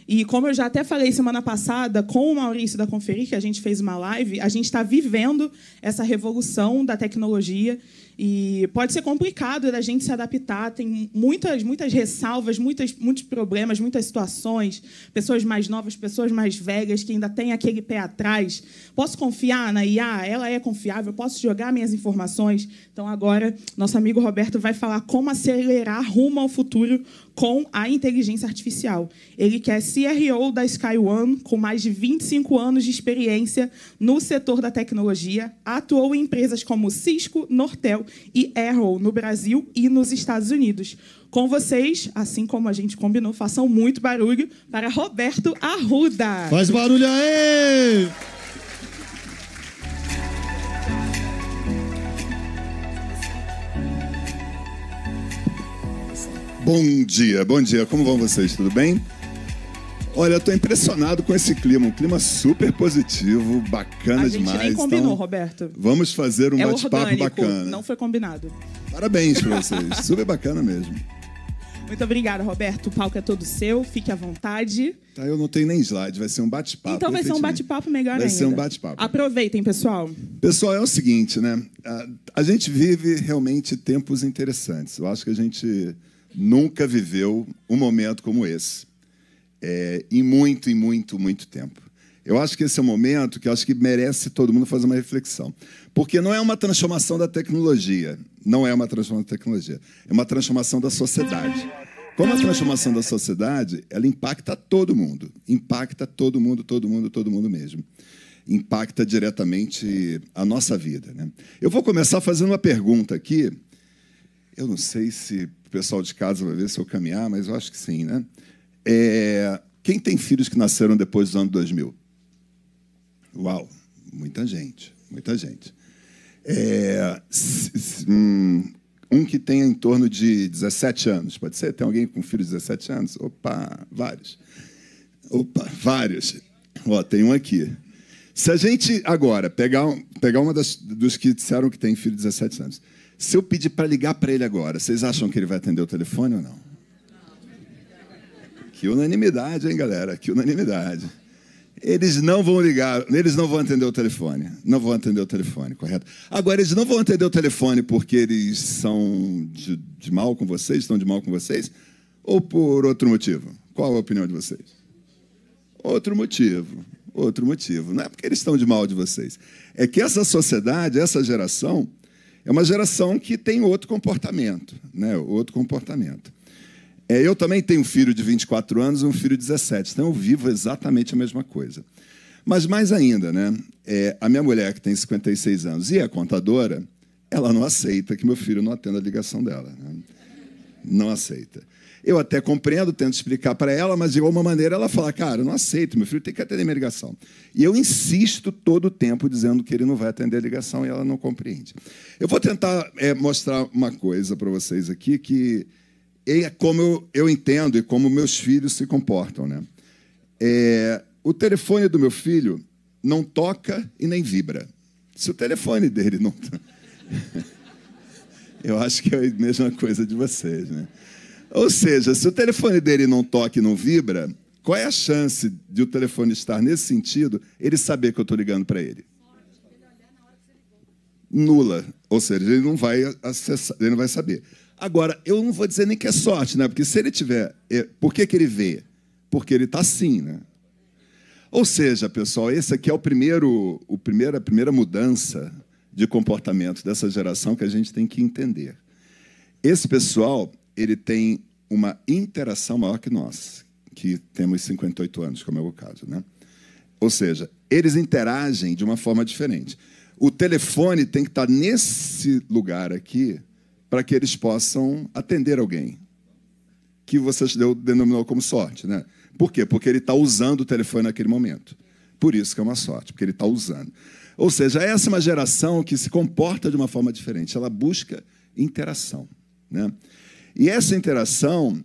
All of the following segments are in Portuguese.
E como eu já até falei semana passada com o Maurício da Conferir, que a gente fez uma live, a gente está vivendo essa revolução da tecnologia e pode ser complicado da gente se adaptar. Tem muitas ressalvas, muitos problemas, muitas situações, pessoas mais novas, pessoas mais velhas que ainda têm aquele pé atrás. Posso confiar na IA? Ela é confiável? Posso jogar minhas informações? Então, agora, nosso amigo Roberto vai falar como acelerar rumo ao futuro com a inteligência artificial. Ele que é CRO da SkyOne, com mais de 25 anos de experiência no setor da tecnologia, atuou em empresas como Cisco, Nortel e Arrow no Brasil e nos Estados Unidos. Com vocês, assim como a gente combinou, façam muito barulho para Roberto Arruda. Faz barulho aí! Bom dia. Como vão vocês? Tudo bem? Olha, eu estou impressionado com esse clima, um clima super positivo, bacana demais. A gente nem combinou, então, Roberto. Vamos fazer um bate-papo bacana. Não foi combinado. Parabéns para vocês, super bacana mesmo. Muito obrigada, Roberto. O palco é todo seu, fique à vontade. Tá, eu não tenho nem slide, vai ser um bate-papo. Então vai ser um bate-papo melhor ainda. Vai ser um bate-papo. Aproveitem, pessoal. Pessoal, é o seguinte, né? A gente vive realmente tempos interessantes. Eu acho que a gente nunca viveu um momento como esse. Em muito tempo. Eu acho que esse é um momento que eu acho que merece todo mundo fazer uma reflexão. Porque não é uma transformação da tecnologia. Não é uma transformação da tecnologia. É uma transformação da sociedade. Como a transformação da sociedade, ela impacta todo mundo. Impacta todo mundo mesmo. Impacta diretamente a nossa vida, né? Eu vou começar fazendo uma pergunta aqui. Eu não sei se o pessoal de casa vai ver se eu caminhar, mas eu acho que sim, né? Quem tem filhos que nasceram depois do ano 2000? Uau, muita gente. Um que tenha em torno de 17 anos, pode ser? Tem alguém com filhos de 17 anos? Opa, vários. Ó, tem um aqui. Se a gente, agora, pegar uma dos que disseram que tem filho de 17 anos, se eu pedir para ligar para ele agora, vocês acham que ele vai atender o telefone ou não? Que unanimidade, hein, galera? Que unanimidade. Eles não vão ligar, eles não vão atender o telefone. Não vão atender o telefone, correto? Agora, eles não vão atender o telefone porque eles são de mal com vocês, estão de mal com vocês, ou por outro motivo? Qual a opinião de vocês? Outro motivo. Não é porque eles estão de mal de vocês. É que essa sociedade, essa geração, é uma geração que tem outro comportamento, né? Outro comportamento. Eu também tenho um filho de 24 anos e um filho de 17, então eu vivo exatamente a mesma coisa. Mas mais ainda, né? A minha mulher, que tem 56 anos e é contadora, ela não aceita que meu filho não atenda a ligação dela, né? Não aceita. Eu até compreendo, tento explicar para ela, mas de alguma maneira ela fala, cara, eu não aceito, meu filho tem que atender minha ligação. E eu insisto todo o tempo dizendo que ele não vai atender a ligação e ela não compreende. Eu vou tentar mostrar uma coisa para vocês aqui que é como eu entendo e como meus filhos se comportam, né? O telefone do meu filho não toca e nem vibra. Se o telefone dele não... Eu acho que é a mesma coisa de vocês, né? Ou seja, se o telefone dele não toca e não vibra, qual é a chance de o telefone estar nesse sentido, ele saber que eu estou ligando para ele? Nula. Ou seja, ele não vai acessar, ele não vai saber. Agora, eu não vou dizer nem que é sorte, né? Porque se ele tiver... Por que ele vê? Porque ele está assim, né? Ou seja, pessoal, esse aqui é a primeira mudança de comportamento dessa geração que a gente tem que entender. Esse pessoal, ele tem uma interação maior que nós, que temos 58 anos, como é o caso, né? Ou seja, eles interagem de uma forma diferente. O telefone tem que estar nesse lugar aqui para que eles possam atender alguém, que você denominou como sorte, né? Por quê? Porque ele está usando o telefone naquele momento. Por isso que é uma sorte, porque ele está usando. Ou seja, essa é uma geração que se comporta de uma forma diferente. Ela busca interação, né? E essa interação,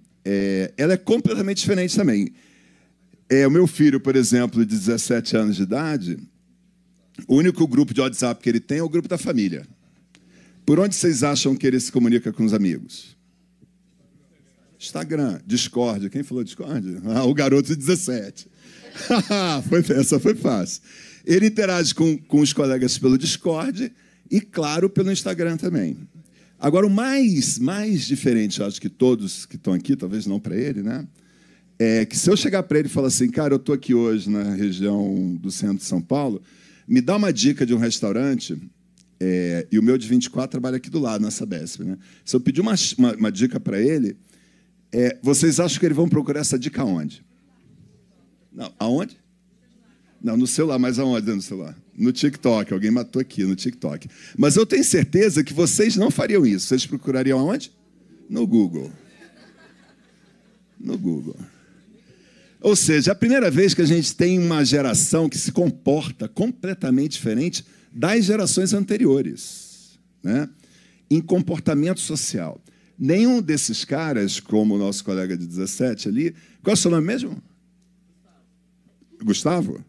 ela é completamente diferente também. O meu filho, por exemplo, de 17 anos de idade, o único grupo de WhatsApp que ele tem é o grupo da família. Por onde vocês acham que ele se comunica com os amigos? Instagram, Discord. Quem falou Discord? Ah, o garoto de 17. Essa foi fácil. Ele interage com os colegas pelo Discord e, claro, pelo Instagram também. Agora, o mais diferente, acho que todos que estão aqui, talvez não para ele, né? É que se eu chegar para ele e falar assim, cara, eu estou aqui hoje na região do centro de São Paulo, me dá uma dica de um restaurante, e o meu de 24 trabalha aqui do lado, na Sabesp, né? Se eu pedir uma dica para ele, vocês acham que eles vão procurar essa dica aonde? Não, aonde? Não, no celular, mas aonde no celular? No TikTok, alguém matou aqui, no TikTok. Mas eu tenho certeza que vocês não fariam isso. Vocês procurariam aonde? No Google. No Google. Ou seja, é a primeira vez que a gente tem uma geração que se comporta completamente diferente das gerações anteriores, né? Em comportamento social. Nenhum desses caras, como o nosso colega de 17 ali... Qual é o seu nome mesmo? Gustavo?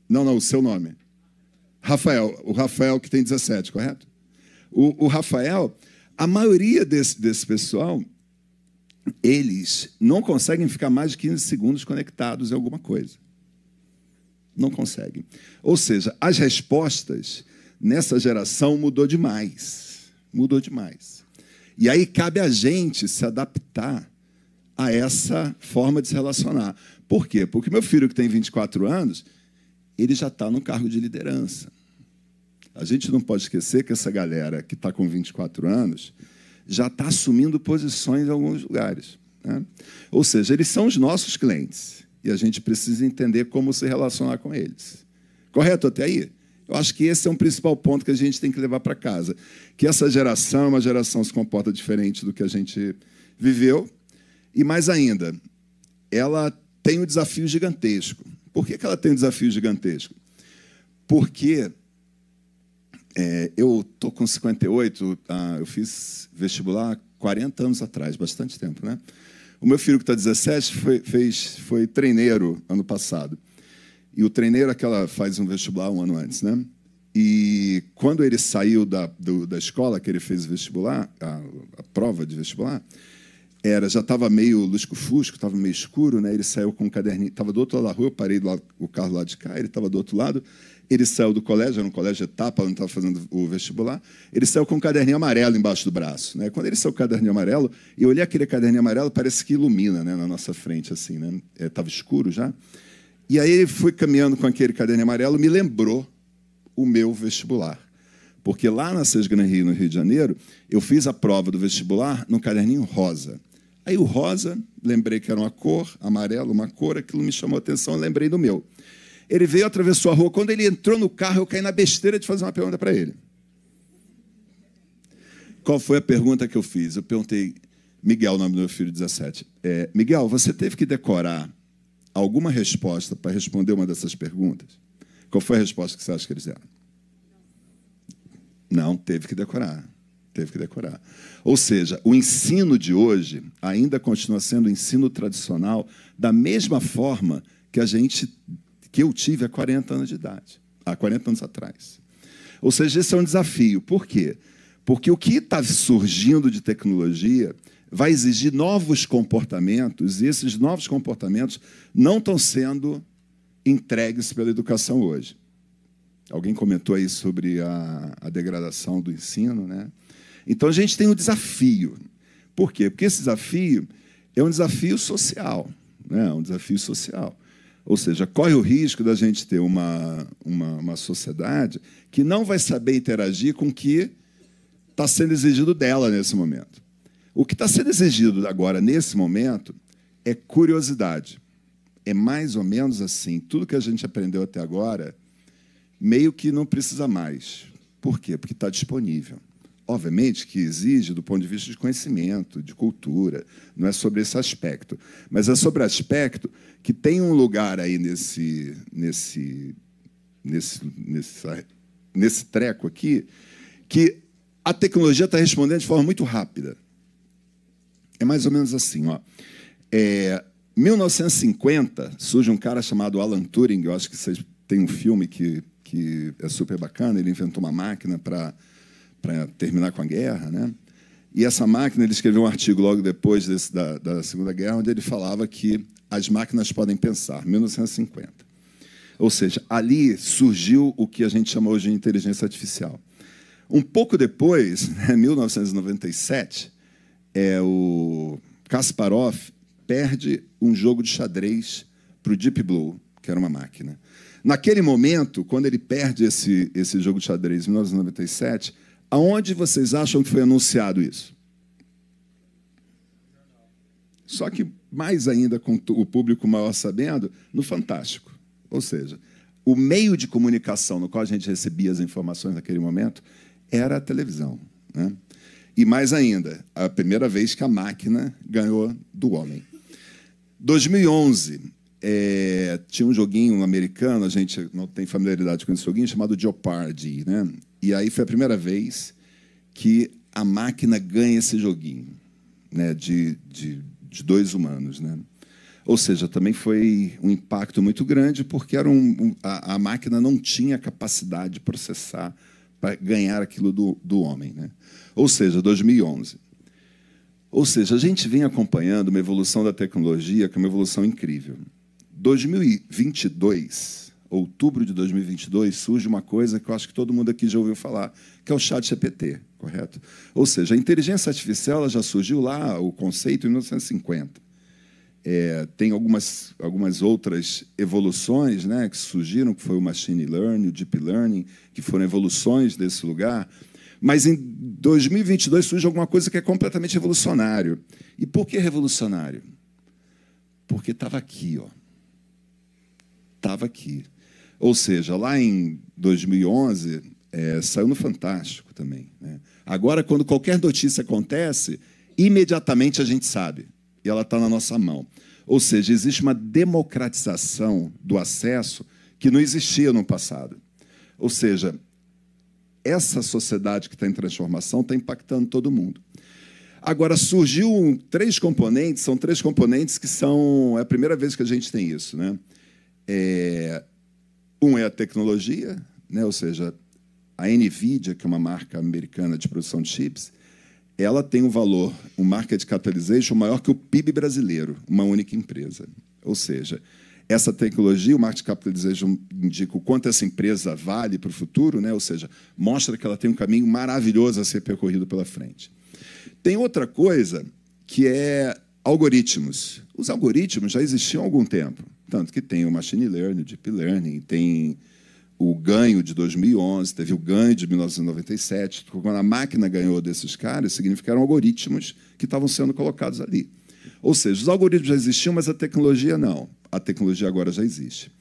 Não, o seu nome. Rafael. O Rafael que tem 17, correto? O Rafael, a maioria desse pessoal, eles não conseguem ficar mais de 15 segundos conectados em alguma coisa. Não conseguem. Ou seja, as respostas nessa geração mudou demais. Mudou demais. E aí cabe a gente se adaptar a essa forma de se relacionar. Por quê? Porque meu filho, que tem 24 anos, ele já está no cargo de liderança. A gente não pode esquecer que essa galera que está com 24 anos já está assumindo posições em alguns lugares, né? Ou seja, eles são os nossos clientes e a gente precisa entender como se relacionar com eles. Correto até aí? Eu acho que esse é um principal ponto que a gente tem que levar para casa, que essa geração é uma geração que se comporta diferente do que a gente viveu e, mais ainda, ela tem um desafio gigantesco. Por que ela tem um desafio gigantesco? Porque eu estou com 58, eu fiz vestibular 40 anos atrás, bastante tempo, né? O meu filho, que está 17, foi treineiro ano passado. E o treineiro faz um vestibular um ano antes, né? E quando ele saiu da escola, que ele fez o vestibular, a prova de vestibular, já estava meio lusco-fusco, estava meio escuro, né? Ele saiu com um caderninho, estava do outro lado da rua, eu parei o carro lá de cá, ele estava do outro lado, ele saiu do colégio, era um colégio etapa, não estava fazendo o vestibular, ele saiu com um caderninho amarelo embaixo do braço, né? Quando ele saiu com o caderninho amarelo, eu olhei aquele caderninho amarelo, parece que ilumina, né, na nossa frente, assim, né? Estava escuro já. E aí ele foi caminhando com aquele caderninho amarelo, me lembrou o meu vestibular. Porque lá na Sesgran Rio, no Rio de Janeiro, eu fiz a prova do vestibular no caderninho rosa. Aí o rosa, lembrei que era uma cor, amarelo, uma cor, aquilo me chamou a atenção, eu lembrei do meu. Ele veio, atravessou a rua. Quando ele entrou no carro, eu caí na besteira de fazer uma pergunta para ele. Qual foi a pergunta que eu fiz? Eu perguntei, Miguel, o nome do meu filho, 17. Miguel, você teve que decorar alguma resposta para responder uma dessas perguntas? Qual foi a resposta que você acha que eles deram? Não, teve que decorar. Teve que decorar. Ou seja, o ensino de hoje ainda continua sendo o ensino tradicional da mesma forma que eu tive há 40 anos de idade, há 40 anos atrás. Ou seja, esse é um desafio. Por quê? Porque o que está surgindo de tecnologia vai exigir novos comportamentos, e esses novos comportamentos não estão sendo entregues pela educação hoje. Alguém comentou aí sobre a degradação do ensino, né? Então, a gente tem um desafio. Por quê? Porque esse desafio é um desafio social, né? Um desafio social. Ou seja, corre o risco da gente ter uma sociedade que não vai saber interagir com o que está sendo exigido dela nesse momento. O que está sendo exigido agora, nesse momento, é curiosidade. É mais ou menos assim. Tudo que a gente aprendeu até agora, meio que não precisa mais. Por quê? Porque está disponível. Obviamente que exige do ponto de vista de conhecimento, de cultura, não é sobre esse aspecto, mas é sobre o aspecto que tem um lugar aí nesse treco aqui, que a tecnologia está respondendo de forma muito rápida. É mais ou menos assim, ó. 1950, surge um cara chamado Alan Turing, eu acho que vocês têm um filme que é super bacana, ele inventou uma máquina para terminar com a guerra, né? E essa máquina, ele escreveu um artigo logo depois da Segunda Guerra, onde ele falava que as máquinas podem pensar, 1950. Ou seja, ali surgiu o que a gente chama hoje de inteligência artificial. Um pouco depois, em 1997, o Kasparov perde um jogo de xadrez para o Deep Blue, que era uma máquina. Naquele momento, quando ele perde esse jogo de xadrez, em 1997, aonde vocês acham que foi anunciado isso? Só que, mais ainda, com o público maior sabendo, no Fantástico. Ou seja, o meio de comunicação no qual a gente recebia as informações naquele momento era a televisão, né? E, mais ainda, a primeira vez que a máquina ganhou do homem. 2011, tinha um joguinho americano, a gente não tem familiaridade com esse joguinho, chamado Jeopardy, né? E aí foi a primeira vez que a máquina ganha esse joguinho, né, de dois humanos, né? Ou seja, também foi um impacto muito grande, porque a máquina não tinha capacidade de processar para ganhar aquilo do homem, né? Ou seja, 2011. Ou seja, a gente vem acompanhando uma evolução da tecnologia, que é uma evolução incrível. 2022, outubro de 2022, surge uma coisa que eu acho que todo mundo aqui já ouviu falar, que é o ChatGPT, correto? Ou seja, a inteligência artificial ela já surgiu lá, o conceito, em 1950. Tem algumas outras evoluções, né, que surgiram, que foi o machine learning, o deep learning, que foram evoluções desse lugar. Mas em 2022 surge alguma coisa que é completamente revolucionário. E por que revolucionário? Porque estava aqui, ó. Estava aqui. Ou seja, lá em 2011, saiu no Fantástico também, né? Agora, quando qualquer notícia acontece, imediatamente a gente sabe. E ela está na nossa mão. Ou seja, existe uma democratização do acesso que não existia no passado. Ou seja, essa sociedade que está em transformação está impactando todo mundo. Agora, surgiu três componentes, são três componentes que são... É a primeira vez que a gente tem isso, né? Um é a tecnologia, né? Ou seja, a NVIDIA, que é uma marca americana de produção de chips, ela tem um valor, um market capitalization maior que o PIB brasileiro, uma única empresa. Ou seja, essa tecnologia, o market capitalization indica o quanto essa empresa vale para o futuro, né? Ou seja, mostra que ela tem um caminho maravilhoso a ser percorrido pela frente. Tem outra coisa que é algoritmos. Os algoritmos já existiam há algum tempo, tanto que tem o machine learning, o deep learning, tem o ganho de 2011, teve o ganho de 1997. Quando a máquina ganhou desses caras, significaram algoritmos que estavam sendo colocados ali. Ou seja, os algoritmos já existiam, mas a tecnologia não. A tecnologia agora já existe.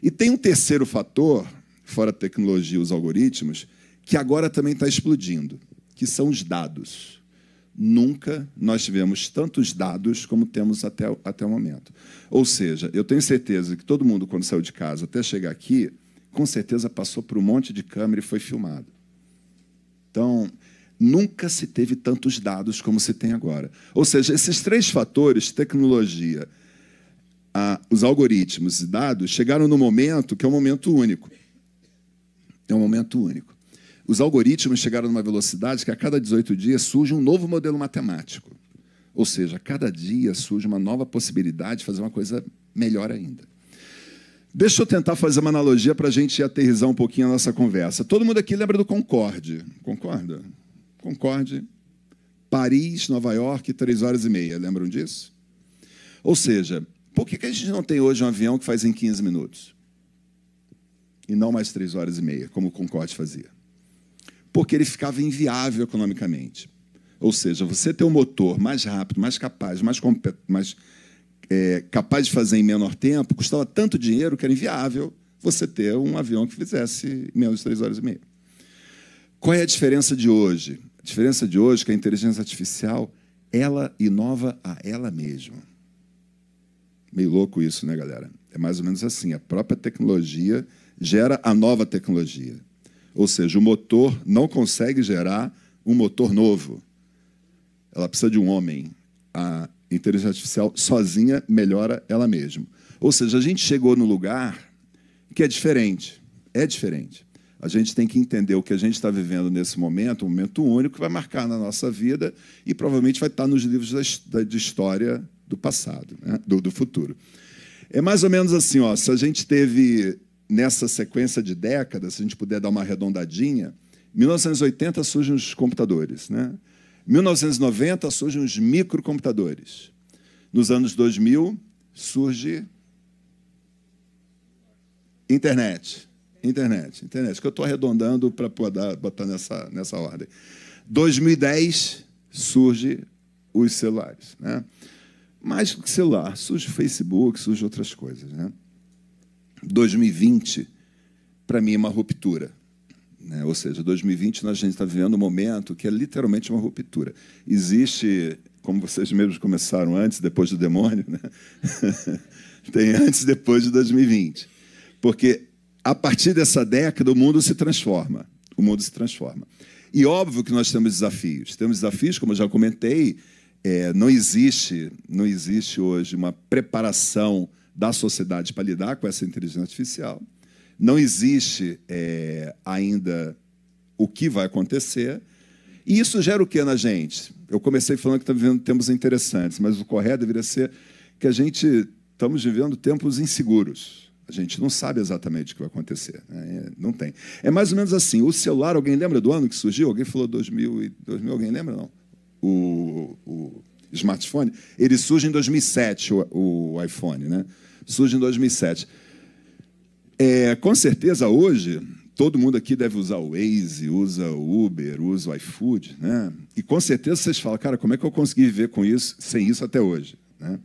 E tem um terceiro fator, fora a tecnologia e os algoritmos, que agora também está explodindo, que são os dados. Nunca nós tivemos tantos dados como temos até o momento. Ou seja, eu tenho certeza que todo mundo, quando saiu de casa até chegar aqui, com certeza passou por um monte de câmera e foi filmado. Então, nunca se teve tantos dados como se tem agora. Ou seja, esses três fatores, tecnologia, os algoritmos e dados, chegaram no momento que é um momento único. É um momento único. Os algoritmos chegaram numa velocidade que a cada 18 dias surge um novo modelo matemático. Ou seja, a cada dia surge uma nova possibilidade de fazer uma coisa melhor ainda. Deixa eu tentar fazer uma analogia para a gente aterrissar um pouquinho a nossa conversa. Todo mundo aqui lembra do Concorde, concorda? Concorde, Paris, Nova York, 3h30. Lembram disso? Ou seja, por que a gente não tem hoje um avião que faz em 15 minutos? E não mais 3h30, como o Concorde fazia? Porque ele ficava inviável economicamente. Ou seja, você ter um motor mais rápido, mais capaz, capaz de fazer em menor tempo, custava tanto dinheiro que era inviável você ter um avião que fizesse em menos de 3h30. Qual é a diferença de hoje? A diferença de hoje é que a inteligência artificial, ela inova a ela mesma. Meio louco isso, né, galera? É mais ou menos assim, a própria tecnologia gera a nova tecnologia. Ou seja, o motor não consegue gerar um motor novo. Ela precisa de um homem. A inteligência artificial sozinha melhora ela mesma. Ou seja, a gente chegou no lugar que é diferente. É diferente. A gente tem que entender o que a gente está vivendo nesse momento, um momento único que vai marcar na nossa vida e provavelmente vai estar nos livros de história do passado, né? do futuro. É mais ou menos assim, ó, se a gente teve, nessa sequência de décadas, se a gente puder dar uma arredondadinha, em 1980 surgem os computadores, né? Em 1990 surgem os microcomputadores. Nos anos 2000 surge internet, que eu estou arredondando para botar nessa ordem. 2010 surge os celulares, né? Mais do que celular, surge o Facebook, surge outras coisas, né? 2020, para mim, é uma ruptura, né? Ou seja, 2020 a gente está vivendo um momento que é literalmente uma ruptura. Existe, como vocês mesmos começaram, antes e depois do demônio, né? Tem antes e depois de 2020. Porque, a partir dessa década, o mundo se transforma. O mundo se transforma. E óbvio que nós temos desafios. Temos desafios, como eu já comentei, não existe hoje uma preparação da sociedade para lidar com essa inteligência artificial. Não existe ainda o que vai acontecer. E isso gera o que na gente? Eu comecei falando que estamos vivendo tempos interessantes, mas o correto deveria ser que estamos vivendo tempos inseguros. A gente não sabe exatamente o que vai acontecer, né? Não tem. É mais ou menos assim. O celular, alguém lembra do ano que surgiu? Alguém falou 2000, alguém lembra? Não. O smartphone, ele surge em 2007, o iPhone, né? Surge em 2007. Com certeza, hoje, todo mundo aqui deve usar o Waze, usa o Uber, usa o iFood, né? E com certeza vocês falam, cara, como é que eu consegui viver com isso, sem isso até hoje, né?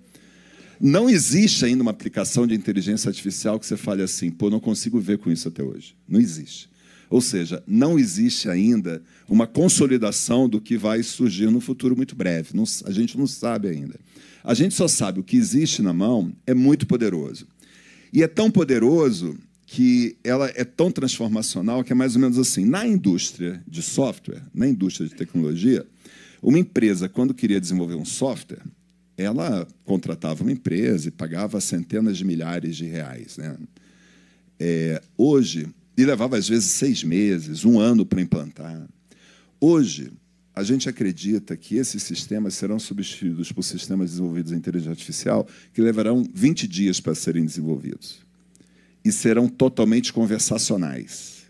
Não existe ainda uma aplicação de inteligência artificial que você fale assim, pô, não consigo ver com isso até hoje. Não existe. Ou seja, não existe ainda uma consolidação do que vai surgir no futuro muito breve. A gente não sabe ainda. A gente só sabe o que existe na mão é muito poderoso. E é tão poderoso que ela é tão transformacional que é mais ou menos assim. Na indústria de software, na indústria de tecnologia, uma empresa, quando queria desenvolver um software, ela contratava uma empresa e pagava centenas de milhares de reais, né? Hoje, e levava às vezes 6 meses, 1 ano para implantar. Hoje, a gente acredita que esses sistemas serão substituídos por sistemas desenvolvidos em inteligência artificial que levarão 20 dias para serem desenvolvidos. E serão totalmente conversacionais.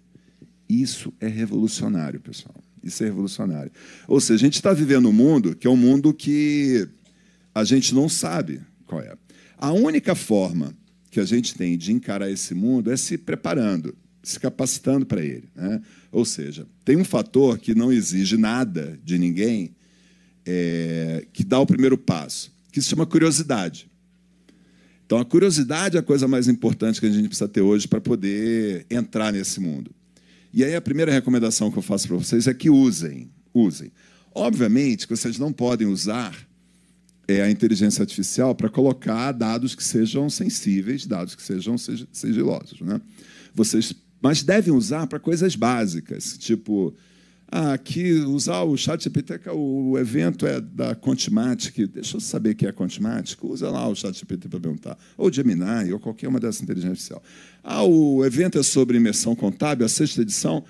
Isso é revolucionário, pessoal. Isso é revolucionário. Ou seja, a gente está vivendo um mundo que é um mundo que a gente não sabe qual é. A única forma que a gente tem de encarar esse mundo é se preparando, se capacitando para ele, né? Ou seja, tem um fator que não exige nada de ninguém, que dá o primeiro passo, que se chama curiosidade. Então, a curiosidade é a coisa mais importante que a gente precisa ter hoje para poder entrar nesse mundo. E aí a primeira recomendação que eu faço para vocês é que usem. Obviamente que vocês não podem usar a inteligência artificial para colocar dados que sejam sensíveis, dados que sejam sigilosos, né? Mas devem usar para coisas básicas, tipo, aqui usar o ChatGPT, que o evento é da Contimatic, deixa eu saber o que é Contimatic, usa lá o ChatGPT para perguntar, ou Gemini, ou qualquer uma dessas inteligências artificiais. O evento é sobre imersão contábil, a 6ª edição.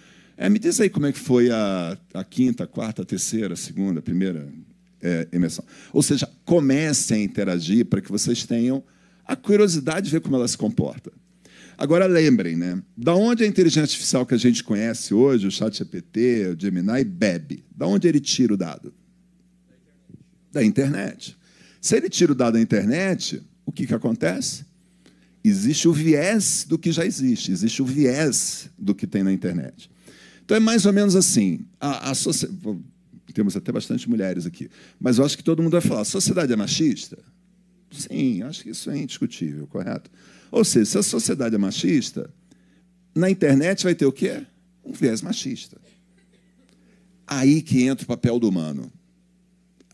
Me diz aí como é que foi a 5ª, 4ª, 3ª, 2ª, 1ª imersão. Ou seja, comecem a interagir para que vocês tenham a curiosidade de ver como ela se comporta. Agora, lembrem, né? Da onde a inteligência artificial que a gente conhece hoje, o ChatGPT, o Gemini, bebe? Da onde ele tira o dado? Da internet. Se ele tira o dado da internet, o que acontece? Existe o viés do que já existe, existe o viés do que tem na internet. Então, é mais ou menos assim. Temos até bastante mulheres aqui, mas eu acho que todo mundo vai falar, a sociedade é machista? Sim, acho que isso é indiscutível, correto? Ou seja, se a sociedade é machista, na internet vai ter o quê? Um viés machista. Aí que entra o papel do humano.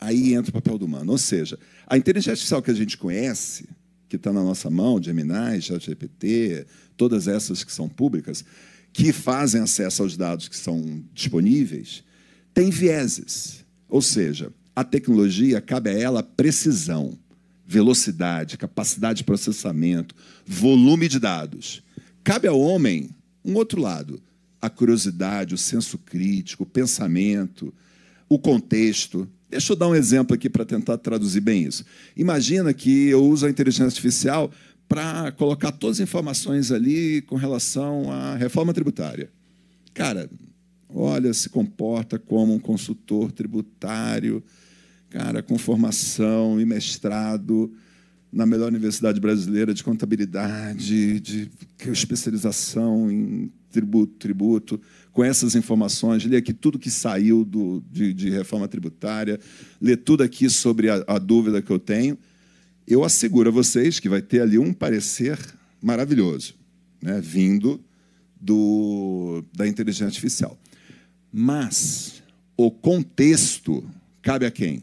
Aí entra o papel do humano. Ou seja, a inteligência artificial que a gente conhece, que está na nossa mão, Gemini, ChatGPT, todas essas que são públicas, que fazem acesso aos dados que são disponíveis, tem vieses. Ou seja, a tecnologia, cabe a ela precisão, velocidade, capacidade de processamento, volume de dados. Cabe ao homem um outro lado, a curiosidade, o senso crítico, o pensamento, o contexto. Deixa eu dar um exemplo aqui para tentar traduzir bem isso. Imagina que eu uso a inteligência artificial para colocar todas as informações ali com relação à reforma tributária. Cara, olha, se comporta como um consultor tributário, cara, com formação e mestrado na melhor universidade brasileira de contabilidade, de especialização em tributo, com essas informações, lê aqui tudo que saiu de reforma tributária, lê tudo aqui sobre a dúvida que eu tenho. Eu asseguro a vocês que vai ter ali um parecer maravilhoso, né, vindo da inteligência artificial. Mas o contexto cabe a quem?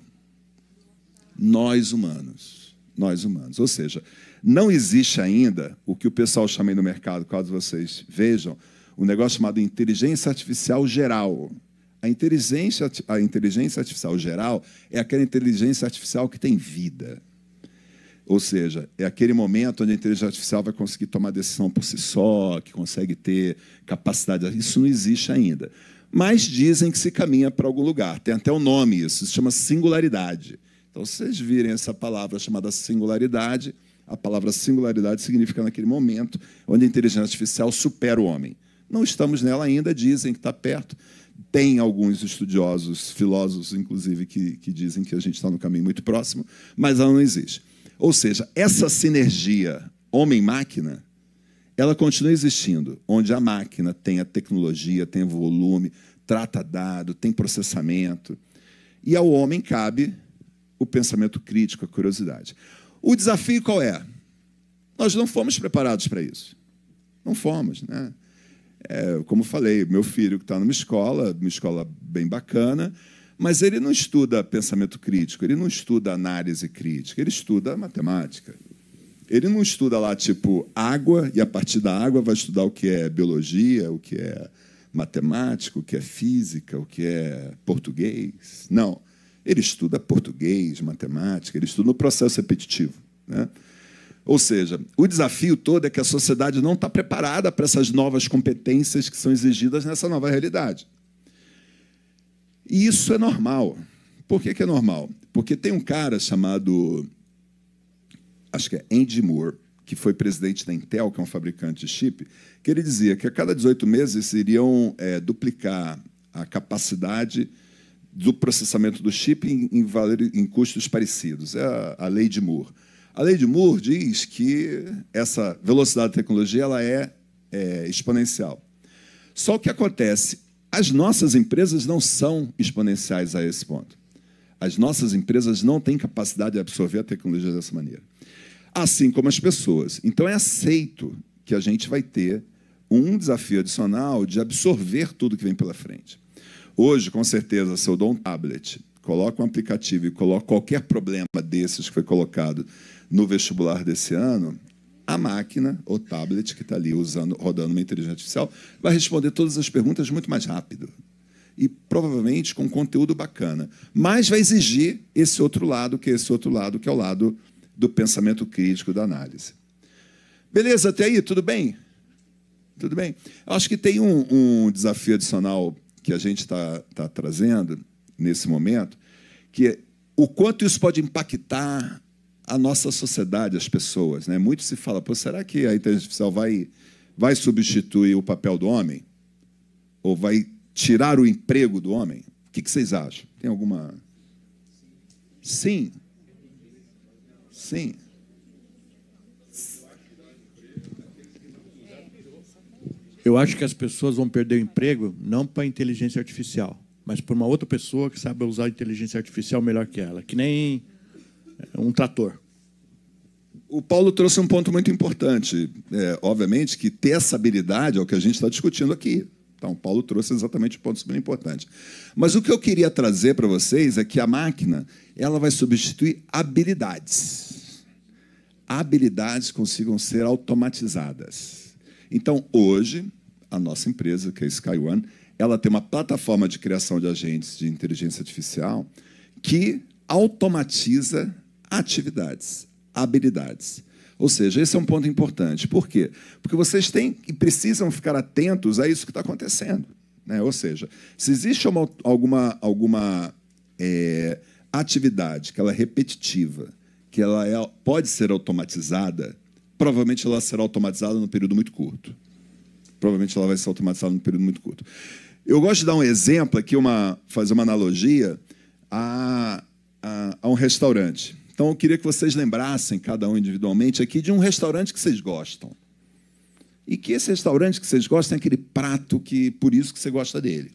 Nós humanos. Nós humanos. Ou seja, não existe ainda o que o pessoal chama aí no mercado, caso vocês vejam, um negócio chamado inteligência artificial geral. A inteligência artificial geral é aquela inteligência artificial que tem vida. Ou seja, é aquele momento onde a inteligência artificial vai conseguir tomar decisão por si só, que consegue ter capacidade. Isso não existe ainda. Mas dizem que se caminha para algum lugar. Tem até um nome isso, se chama singularidade. Então, se vocês virem essa palavra chamada singularidade, a palavra singularidade significa naquele momento onde a inteligência artificial supera o homem. Não estamos nela ainda, dizem que está perto. Tem alguns estudiosos, filósofos, inclusive, que dizem que a gente está no caminho muito próximo, mas ela não existe. Ou seja, essa sinergia homem-máquina, ela continua existindo, onde a máquina tem a tecnologia, tem volume, trata dado, tem processamento, e ao homem cabe o pensamento crítico, a curiosidade. O desafio qual é? Nós não fomos preparados para isso. Não fomos, né? Como falei, meu filho que está numa escola bem bacana, mas ele não estuda pensamento crítico, ele não estuda análise crítica, ele estuda matemática. Ele não estuda lá, tipo, água, e a partir da água vai estudar o que é biologia, o que é matemática, o que é física, o que é português. Não. Ele estuda português, matemática, ele estuda no processo repetitivo, né? Ou seja, o desafio todo é que a sociedade não está preparada para essas novas competências que são exigidas nessa nova realidade. E isso é normal. Por que é normal? Porque tem um cara chamado, acho que é Andy Moore, que foi presidente da Intel, que é um fabricante de chip, que ele dizia que a cada 18 meses iriam duplicar a capacidade do processamento do chip em custos parecidos. É a lei de Moore. A lei de Moore diz que essa velocidade da tecnologia ela é exponencial. Só o que acontece, as nossas empresas não são exponenciais a esse ponto. As nossas empresas não têm capacidade de absorver a tecnologia dessa maneira. Assim como as pessoas. Então, é aceito que a gente vai ter um desafio adicional de absorver tudo que vem pela frente. Hoje, com certeza, se eu dou um tablet, coloco um aplicativo e coloco qualquer problema desses que foi colocado no vestibular desse ano, a máquina, o tablet que está ali rodando uma inteligência artificial, vai responder todas as perguntas muito mais rápido. E, provavelmente, com conteúdo bacana. Mas vai exigir esse outro lado, que é o lado do pensamento crítico, da análise. Beleza, até aí, tudo bem? Tudo bem? Eu acho que tem um desafio adicional que a gente está trazendo nesse momento, que é o quanto isso pode impactar a nossa sociedade, as pessoas, né? Muito se fala, será que a inteligência artificial vai substituir o papel do homem? Ou vai tirar o emprego do homem? O que vocês acham? Tem alguma... Sim. Sim. Eu acho que as pessoas vão perder o emprego não para a inteligência artificial, mas por uma outra pessoa que sabe usar a inteligência artificial melhor que ela, que nem um trator. O Paulo trouxe um ponto muito importante. Obviamente que ter essa habilidade é o que a gente está discutindo aqui. Então, o Paulo trouxe exatamente um ponto super importante. Mas o que eu queria trazer para vocês é que a máquina ela vai substituir habilidades. Habilidades consigam ser automatizadas. Então, hoje, a nossa empresa, que é a SkyOne, ela tem uma plataforma de criação de agentes de inteligência artificial que automatiza atividades, habilidades. Ou seja, esse é um ponto importante. Por quê? Porque vocês têm e precisam ficar atentos a isso que está acontecendo, né? Ou seja, se existe alguma atividade que ela é repetitiva, que ela pode ser automatizada, provavelmente ela será automatizada num período muito curto. Provavelmente ela vai ser automatizada num período muito curto. Eu gosto de dar um exemplo aqui, fazer uma analogia a um restaurante. Então, eu queria que vocês lembrassem, cada um individualmente, aqui de um restaurante que vocês gostam. E que esse restaurante que vocês gostam é aquele prato que, por isso que você gosta dele.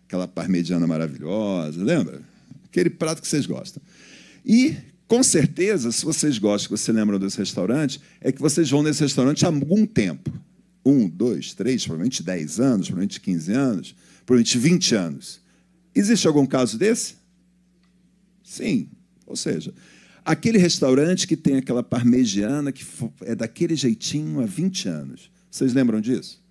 Aquela parmegiana maravilhosa, lembra? Aquele prato que vocês gostam. E, com certeza, se vocês gostam, que você lembra desse restaurante, é que vocês vão nesse restaurante há algum tempo. 1, 2, 3, provavelmente 10 anos, provavelmente 15 anos, provavelmente 20 anos. Existe algum caso desse? Sim. Ou seja, aquele restaurante que tem aquela parmegiana que é daquele jeitinho há 20 anos. Vocês lembram disso?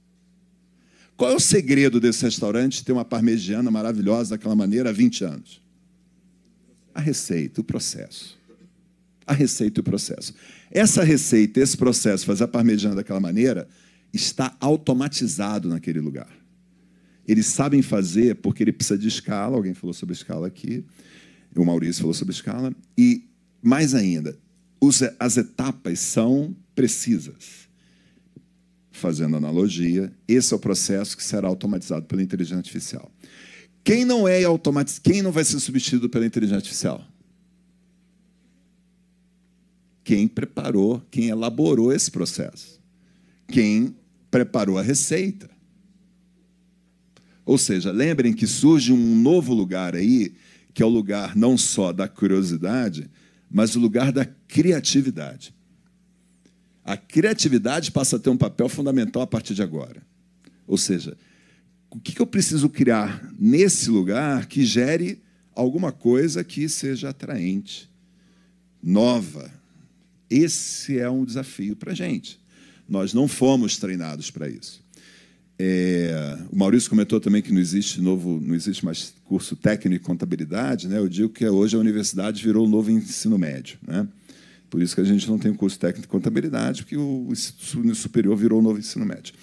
Qual é o segredo desse restaurante ter uma parmegiana maravilhosa daquela maneira há 20 anos? A receita, o processo. A receita e o processo. Essa receita, esse processo, fazer a parmegiana daquela maneira, está automatizado naquele lugar. Eles sabem fazer porque ele precisa de escala. Alguém falou sobre escala aqui. O Maurício falou sobre escala. E, mais ainda, as etapas são precisas. Fazendo analogia, esse é o processo que será automatizado pela inteligência artificial. Quem não vai ser substituído pela inteligência artificial? Quem preparou, quem elaborou esse processo. Quem preparou a receita. Ou seja, lembrem que surge um novo lugar aí, que é o lugar não só da curiosidade, mas o lugar da criatividade. A criatividade passa a ter um papel fundamental a partir de agora. Ou seja, o que eu preciso criar nesse lugar que gere alguma coisa que seja atraente, nova? Esse é um desafio para a gente. Nós não fomos treinados para isso. O Maurício comentou também que não existe mais curso técnico de contabilidade, né? Eu digo que hoje a universidade virou o novo ensino médio, né? Por isso que a gente não tem um curso técnico de contabilidade, porque o ensino superior virou o novo ensino médio.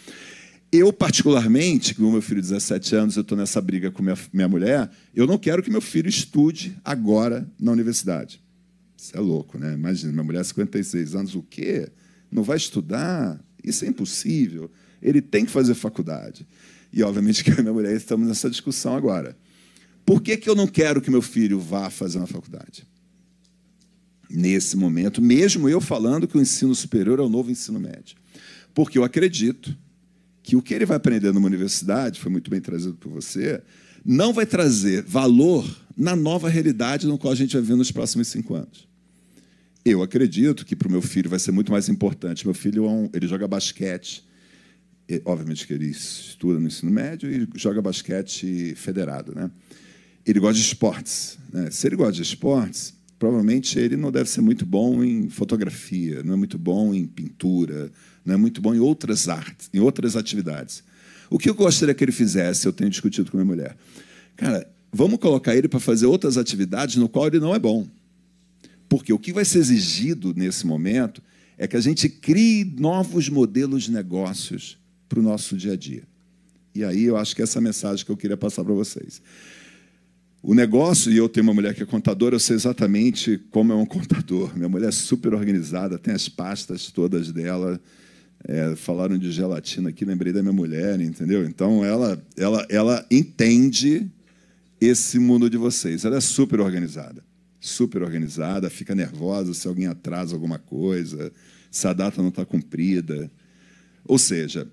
Eu, particularmente, com o meu filho de 17 anos, eu estou nessa briga com minha mulher, eu não quero que meu filho estude agora na universidade. Isso é louco, né? Imagina, minha mulher, 56 anos, o quê? Não vai estudar? Isso é impossível. Ele tem que fazer faculdade. E, obviamente, que eu e minha mulher estamos nessa discussão agora. Por que eu não quero que meu filho vá fazer uma faculdade? Nesse momento, mesmo eu falando que o ensino superior é o novo ensino médio. Porque eu acredito que o que ele vai aprender numa universidade, foi muito bem trazido por você, não vai trazer valor na nova realidade no qual a gente vai viver nos próximos 5 anos. Eu acredito que para o meu filho vai ser muito mais importante. Meu filho ele joga basquete. Obviamente que ele estuda no ensino médio e joga basquete federado, né? Ele gosta de esportes, né? Se ele gosta de esportes, provavelmente ele não deve ser muito bom em fotografia, não é muito bom em pintura, não é muito bom em outras artes, em outras atividades. O que eu gostaria que ele fizesse, eu tenho discutido com minha mulher. Cara, vamos colocar ele para fazer outras atividades no qual ele não é bom. Porque o que vai ser exigido nesse momento é que a gente crie novos modelos de negócios para o nosso dia a dia. E aí eu acho que essa é a mensagem que eu queria passar para vocês. O negócio, e eu tenho uma mulher que é contadora, eu sei exatamente como é um contador. Minha mulher é super organizada, tem as pastas todas dela. Falaram de gelatina aqui, lembrei da minha mulher, entendeu? Então, ela entende esse mundo de vocês. Ela é super organizada, fica nervosa se alguém atrasa alguma coisa, se a data não está cumprida. Ou seja,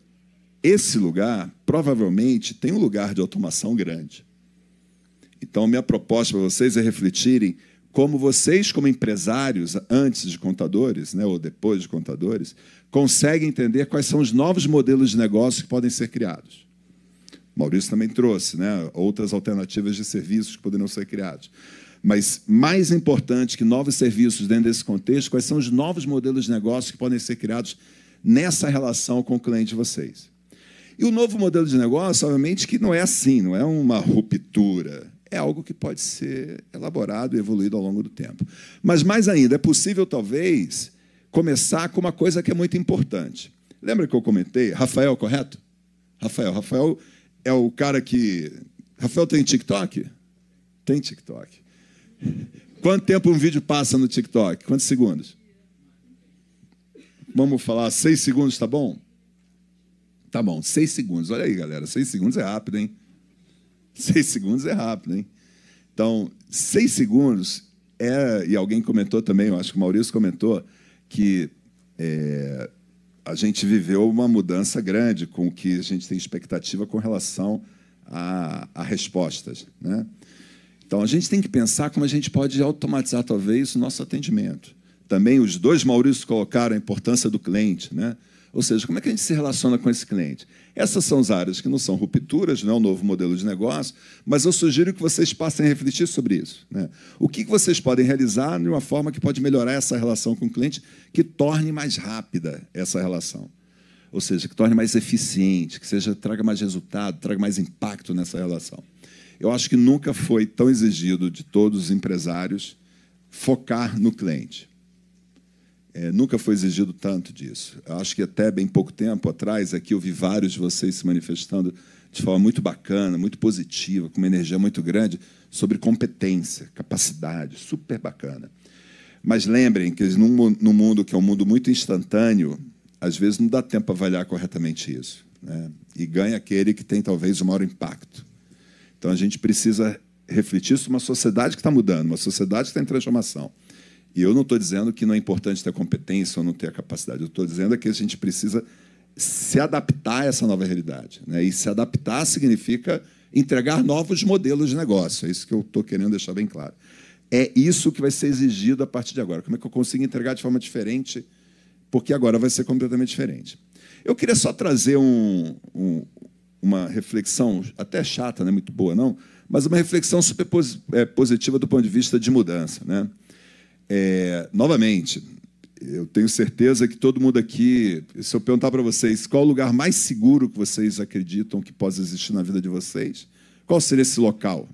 esse lugar, provavelmente, tem um lugar de automação grande. Então, minha proposta para vocês é refletirem como vocês, como empresários, antes de contadores, né, ou depois de contadores, conseguem entender quais são os novos modelos de negócio que podem ser criados. O Maurício também trouxe, né, outras alternativas de serviços que poderiam ser criados. Mas, mais importante que novos serviços dentro desse contexto, quais são os novos modelos de negócio que podem ser criados nessa relação com o cliente de vocês. E o novo modelo de negócio, obviamente, que não é assim, não é uma ruptura. É algo que pode ser elaborado e evoluído ao longo do tempo. Mas, mais ainda, é possível, talvez, começar com uma coisa que é muito importante. Lembra que eu comentei? Rafael, correto? Rafael é o cara que... Rafael tem TikTok? Tem TikTok. Quanto tempo um vídeo passa no TikTok? Quantos segundos? Vamos falar 6 segundos, tá bom? Tá bom, 6 segundos. Olha aí, galera, 6 segundos é rápido, hein? 6 segundos é rápido, hein? Então, 6 segundos é... E alguém comentou também, eu acho que o Maurício comentou, que a gente viveu uma mudança grande com o que a gente tem expectativa com relação a respostas, né? Então, a gente tem que pensar como a gente pode automatizar, talvez, o nosso atendimento. Também os dois Maurícios colocaram a importância do cliente, né? Ou seja, como é que a gente se relaciona com esse cliente? Essas são as áreas que não são rupturas, não é um novo modelo de negócio, mas eu sugiro que vocês passem a refletir sobre isso, né? O que vocês podem realizar de uma forma que pode melhorar essa relação com o cliente, que torne mais rápida essa relação. Ou seja, que torne mais eficiente, que traga mais resultado, traga mais impacto nessa relação. Eu acho que nunca foi tão exigido de todos os empresários focar no cliente. Nunca foi exigido tanto disso. Eu acho que até bem pouco tempo atrás, aqui eu vi vários de vocês se manifestando de forma muito bacana, muito positiva, com uma energia muito grande, sobre competência, capacidade, super bacana. Mas lembrem que num mundo que é um mundo muito instantâneo, às vezes não dá tempo para avaliar corretamente isso, né? E ganha aquele que tem talvez o maior impacto. Então a gente precisa refletir sobre uma sociedade que está mudando, uma sociedade que está em transformação. E eu não estou dizendo que não é importante ter competência ou não ter a capacidade. Eu estou dizendo que a gente precisa se adaptar a essa nova realidade, né? E se adaptar significa entregar novos modelos de negócio. É isso que eu estou querendo deixar bem claro. É isso que vai ser exigido a partir de agora. Como é que eu consigo entregar de forma diferente? Porque agora vai ser completamente diferente. Eu queria só trazer uma reflexão, até chata, não é muito boa, não, mas uma reflexão super positiva do ponto de vista de mudança, né? Novamente, eu tenho certeza que todo mundo aqui, se eu perguntar para vocês qual o lugar mais seguro que vocês acreditam que possa existir na vida de vocês, qual seria esse local?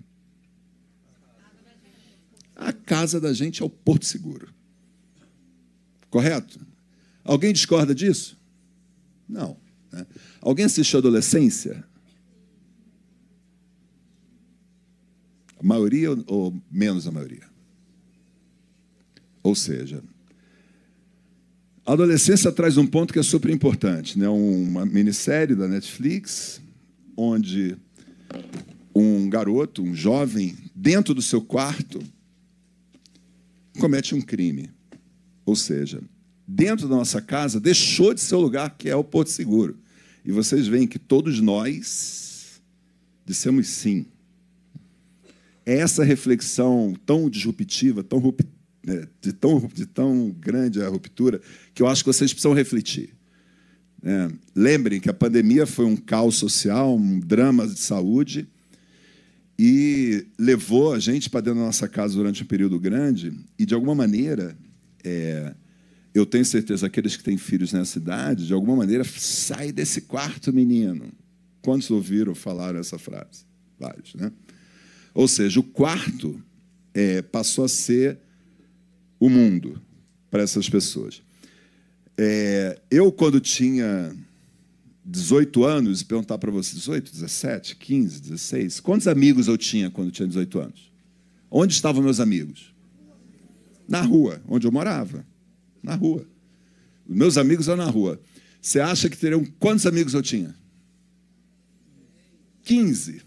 A casa da gente é o Porto Seguro. Correto? Alguém discorda disso? Não, né? Alguém assistiu Adolescência? A maioria ou menos a maioria? Ou seja, a Adolescência traz um ponto que é super importante, né? Uma minissérie da Netflix, onde um garoto, um jovem, dentro do seu quarto, comete um crime. Ou seja, dentro da nossa casa, deixou de ser o lugar que é o Porto Seguro. E vocês veem que todos nós dissemos sim. É essa reflexão tão disruptiva, de tão grande a ruptura, que eu acho que vocês precisam refletir. Lembrem que a pandemia foi um caos social, um drama de saúde, e levou a gente para dentro da nossa casa durante um período grande, e, de alguma maneira, eu tenho certeza que aqueles que têm filhos nessa idade, de alguma maneira, sai desse quarto, menino. Quantos ouviram falar essa frase? Vários, né? Ou seja, o quarto passou a ser o mundo para essas pessoas. Eu, quando tinha 18 anos, perguntar para vocês, 18, 17, 15, 16, quantos amigos eu tinha quando tinha 18 anos? Onde estavam meus amigos? Na rua, onde eu morava. Na rua. Os meus amigos eram na rua. Você acha que teriam... Quantos amigos eu tinha? 15,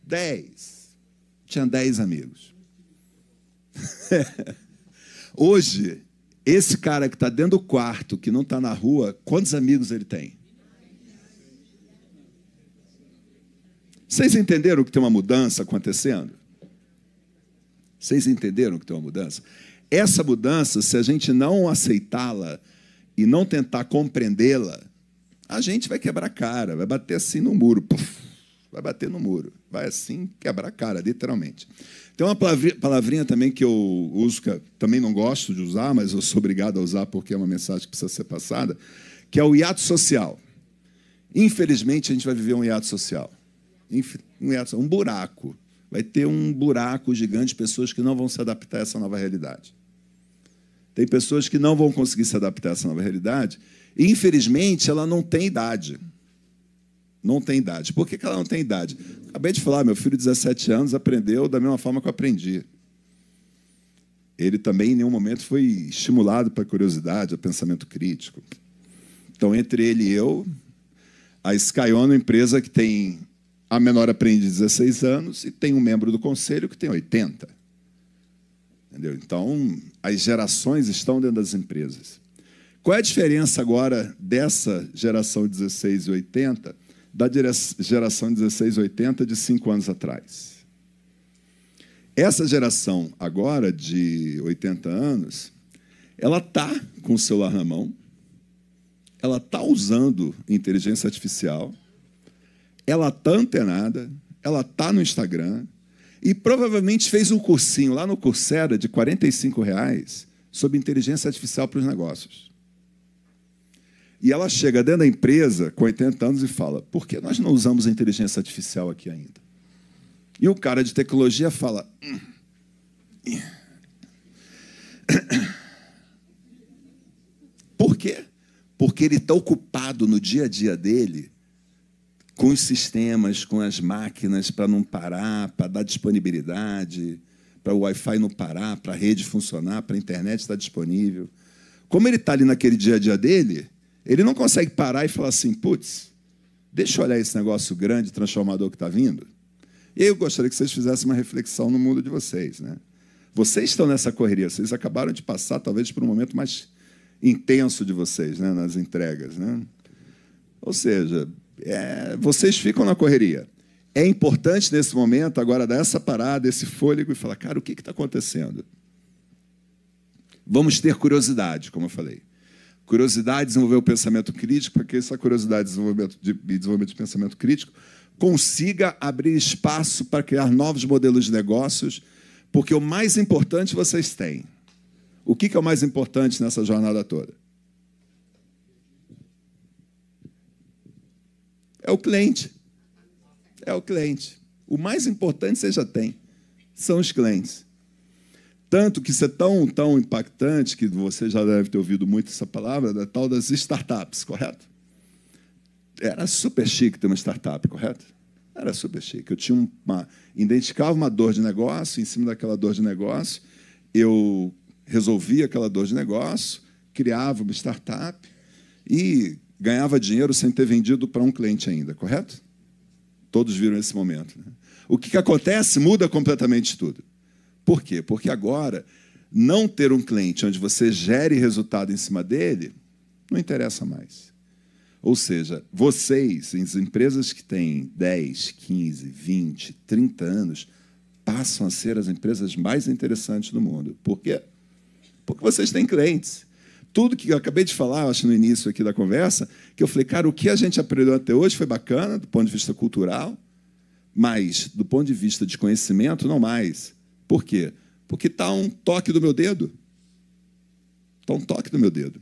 10. Tinha 10 amigos. Hoje, esse cara que está dentro do quarto, que não está na rua, quantos amigos ele tem? Vocês entenderam que tem uma mudança acontecendo? Vocês entenderam que tem uma mudança? Essa mudança, se a gente não aceitá-la e não tentar compreendê-la, a gente vai quebrar a cara, vai bater assim no muro. Puff, vai bater no muro. Vai assim quebrar a cara, literalmente. Tem uma palavrinha também que eu uso, que eu também não gosto de usar, mas eu sou obrigado a usar porque é uma mensagem que precisa ser passada, que é o hiato social. Infelizmente, a gente vai viver um hiato social. Um buraco. Vai ter um buraco gigante de pessoas que não vão se adaptar a essa nova realidade. Tem pessoas que não vão conseguir se adaptar a essa nova realidade e, infelizmente, ela não tem idade. Não tem idade. Por que ela não tem idade? Acabei de falar, meu filho de 17 anos aprendeu da mesma forma que eu aprendi. Ele também, em nenhum momento, foi estimulado para a curiosidade, a pensamento crítico. Então, entre ele e eu, a Skyon é uma empresa que tem a menor aprendiz de 16 anos e tem um membro do conselho que tem 80. Entendeu? Então, as gerações estão dentro das empresas. Qual é a diferença agora dessa geração 16 e 80 da geração 16 e 80 de 5 anos atrás? Essa geração agora, de 80 anos, ela está com o celular na mão, ela está usando inteligência artificial, ela está antenada, ela está no Instagram e provavelmente fez um cursinho lá no Coursera de R$45 sobre inteligência artificial para os negócios. E ela chega dentro da empresa com 80 anos e fala: por que nós não usamos a inteligência artificial aqui ainda? E o cara de tecnologia fala: por quê? Porque ele está ocupado no dia a dia dele com os sistemas, com as máquinas, para não parar, para dar disponibilidade, para o Wi-Fi não parar, para a rede funcionar, para a internet estar disponível. Como ele está ali naquele dia a dia dele, ele não consegue parar e falar assim: putz, deixa eu olhar esse negócio grande, transformador que está vindo. E aí eu gostaria que vocês fizessem uma reflexão no mundo de vocês, né? Vocês estão nessa correria, vocês acabaram de passar, talvez, por um momento mais intenso de vocês, né, nas entregas, né? Ou seja, vocês ficam na correria. É importante, nesse momento, agora, dar essa parada, esse fôlego e falar: cara, o que está acontecendo? Vamos ter curiosidade, como eu falei. Curiosidade, desenvolver o pensamento crítico, para que essa curiosidade e desenvolvimento de pensamento crítico consiga abrir espaço para criar novos modelos de negócios, porque o mais importante vocês têm. O que é o mais importante nessa jornada toda? É o cliente. É o cliente. O mais importante você já tem. São os clientes. Tanto que isso é tão impactante, que você já deve ter ouvido muito essa palavra, da tal das startups, correto? Era super chique ter uma startup, correto? Era super chique. Eu tinha identificava uma dor de negócio, em cima daquela dor de negócio, eu resolvia aquela dor de negócio, criava uma startup e ganhava dinheiro sem ter vendido para um cliente ainda, correto? Todos viram esse momento, né? O que acontece? Muda completamente tudo. Por quê? Porque agora, não ter um cliente onde você gere resultado em cima dele, não interessa mais. Ou seja, vocês, as empresas que têm 10, 15, 20, 30 anos, passam a ser as empresas mais interessantes do mundo. Por quê? Porque vocês têm clientes. Tudo que eu acabei de falar, acho, no início aqui da conversa, que eu falei: cara, o que a gente aprendeu até hoje foi bacana, do ponto de vista cultural, mas, do ponto de vista de conhecimento, não mais. Por quê? Porque está um toque do meu dedo. Está um toque do meu dedo.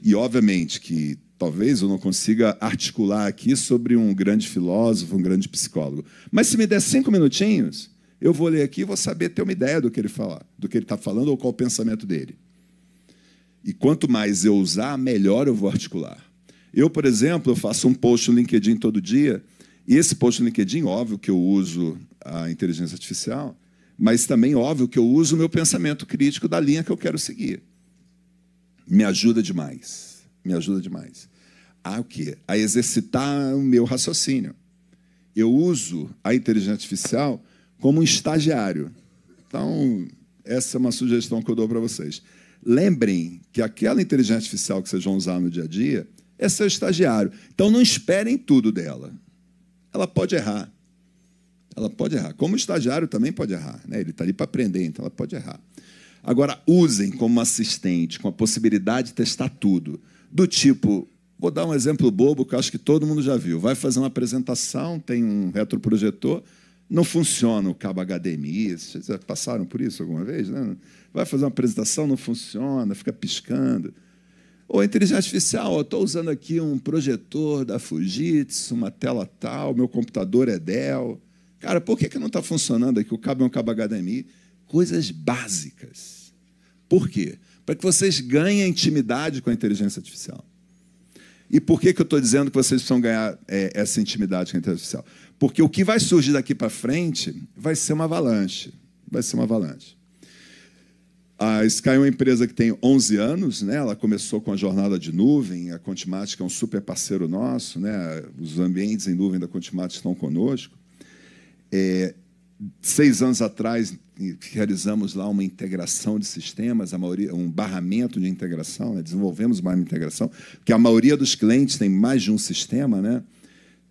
E, obviamente, que talvez eu não consiga articular aqui sobre um grande filósofo, um grande psicólogo. Mas, se me der 5 minutinhos, eu vou ler aqui e vou saber ter uma ideia do que ele está falando ou qual o pensamento dele. E quanto mais eu usar, melhor eu vou articular. Eu, por exemplo, eu faço um post no LinkedIn todo dia, e esse post no LinkedIn, óbvio que eu uso a inteligência artificial, mas também, óbvio, que eu uso o meu pensamento crítico da linha que eu quero seguir. Me ajuda demais. Me ajuda demais. O quê? A exercitar o meu raciocínio. Eu uso a inteligência artificial como um estagiário. Então, essa é uma sugestão que eu dou para vocês. Lembrem que aquela inteligência artificial que vocês vão usar no dia a dia é seu estagiário. Então, não esperem tudo dela. Ela pode errar. Ela pode errar. Como o estagiário também pode errar, né? Ele está ali para aprender, então ela pode errar. Agora, usem como assistente, com a possibilidade de testar tudo. Do tipo, vou dar um exemplo bobo que eu acho que todo mundo já viu. Vai fazer uma apresentação, tem um retroprojetor, não funciona o cabo HDMI. Vocês já passaram por isso alguma vez, né? Vai fazer uma apresentação, não funciona, fica piscando. Ou inteligência artificial, estou usando aqui um projetor da Fujitsu, uma tela tal, meu computador é Dell. Cara, por que não está funcionando aqui? O cabo é um cabo HDMI. Coisas básicas. Por quê? para que vocês ganhem intimidade com a inteligência artificial. E por que eu estou dizendo que vocês precisam ganhar essa intimidade com a inteligência artificial? Porque o que vai surgir daqui para frente vai ser uma avalanche. Vai ser uma avalanche. A Sky é uma empresa que tem 11 anos, né? Ela começou com a jornada de nuvem, a Contimatic é um super parceiro nosso, né? Os ambientes em nuvem da Contimatic estão conosco. 6 anos atrás, realizamos lá uma integração de sistemas, um barramento de integração, né? Desenvolvemos uma integração, porque a maioria dos clientes tem mais de um sistema, né?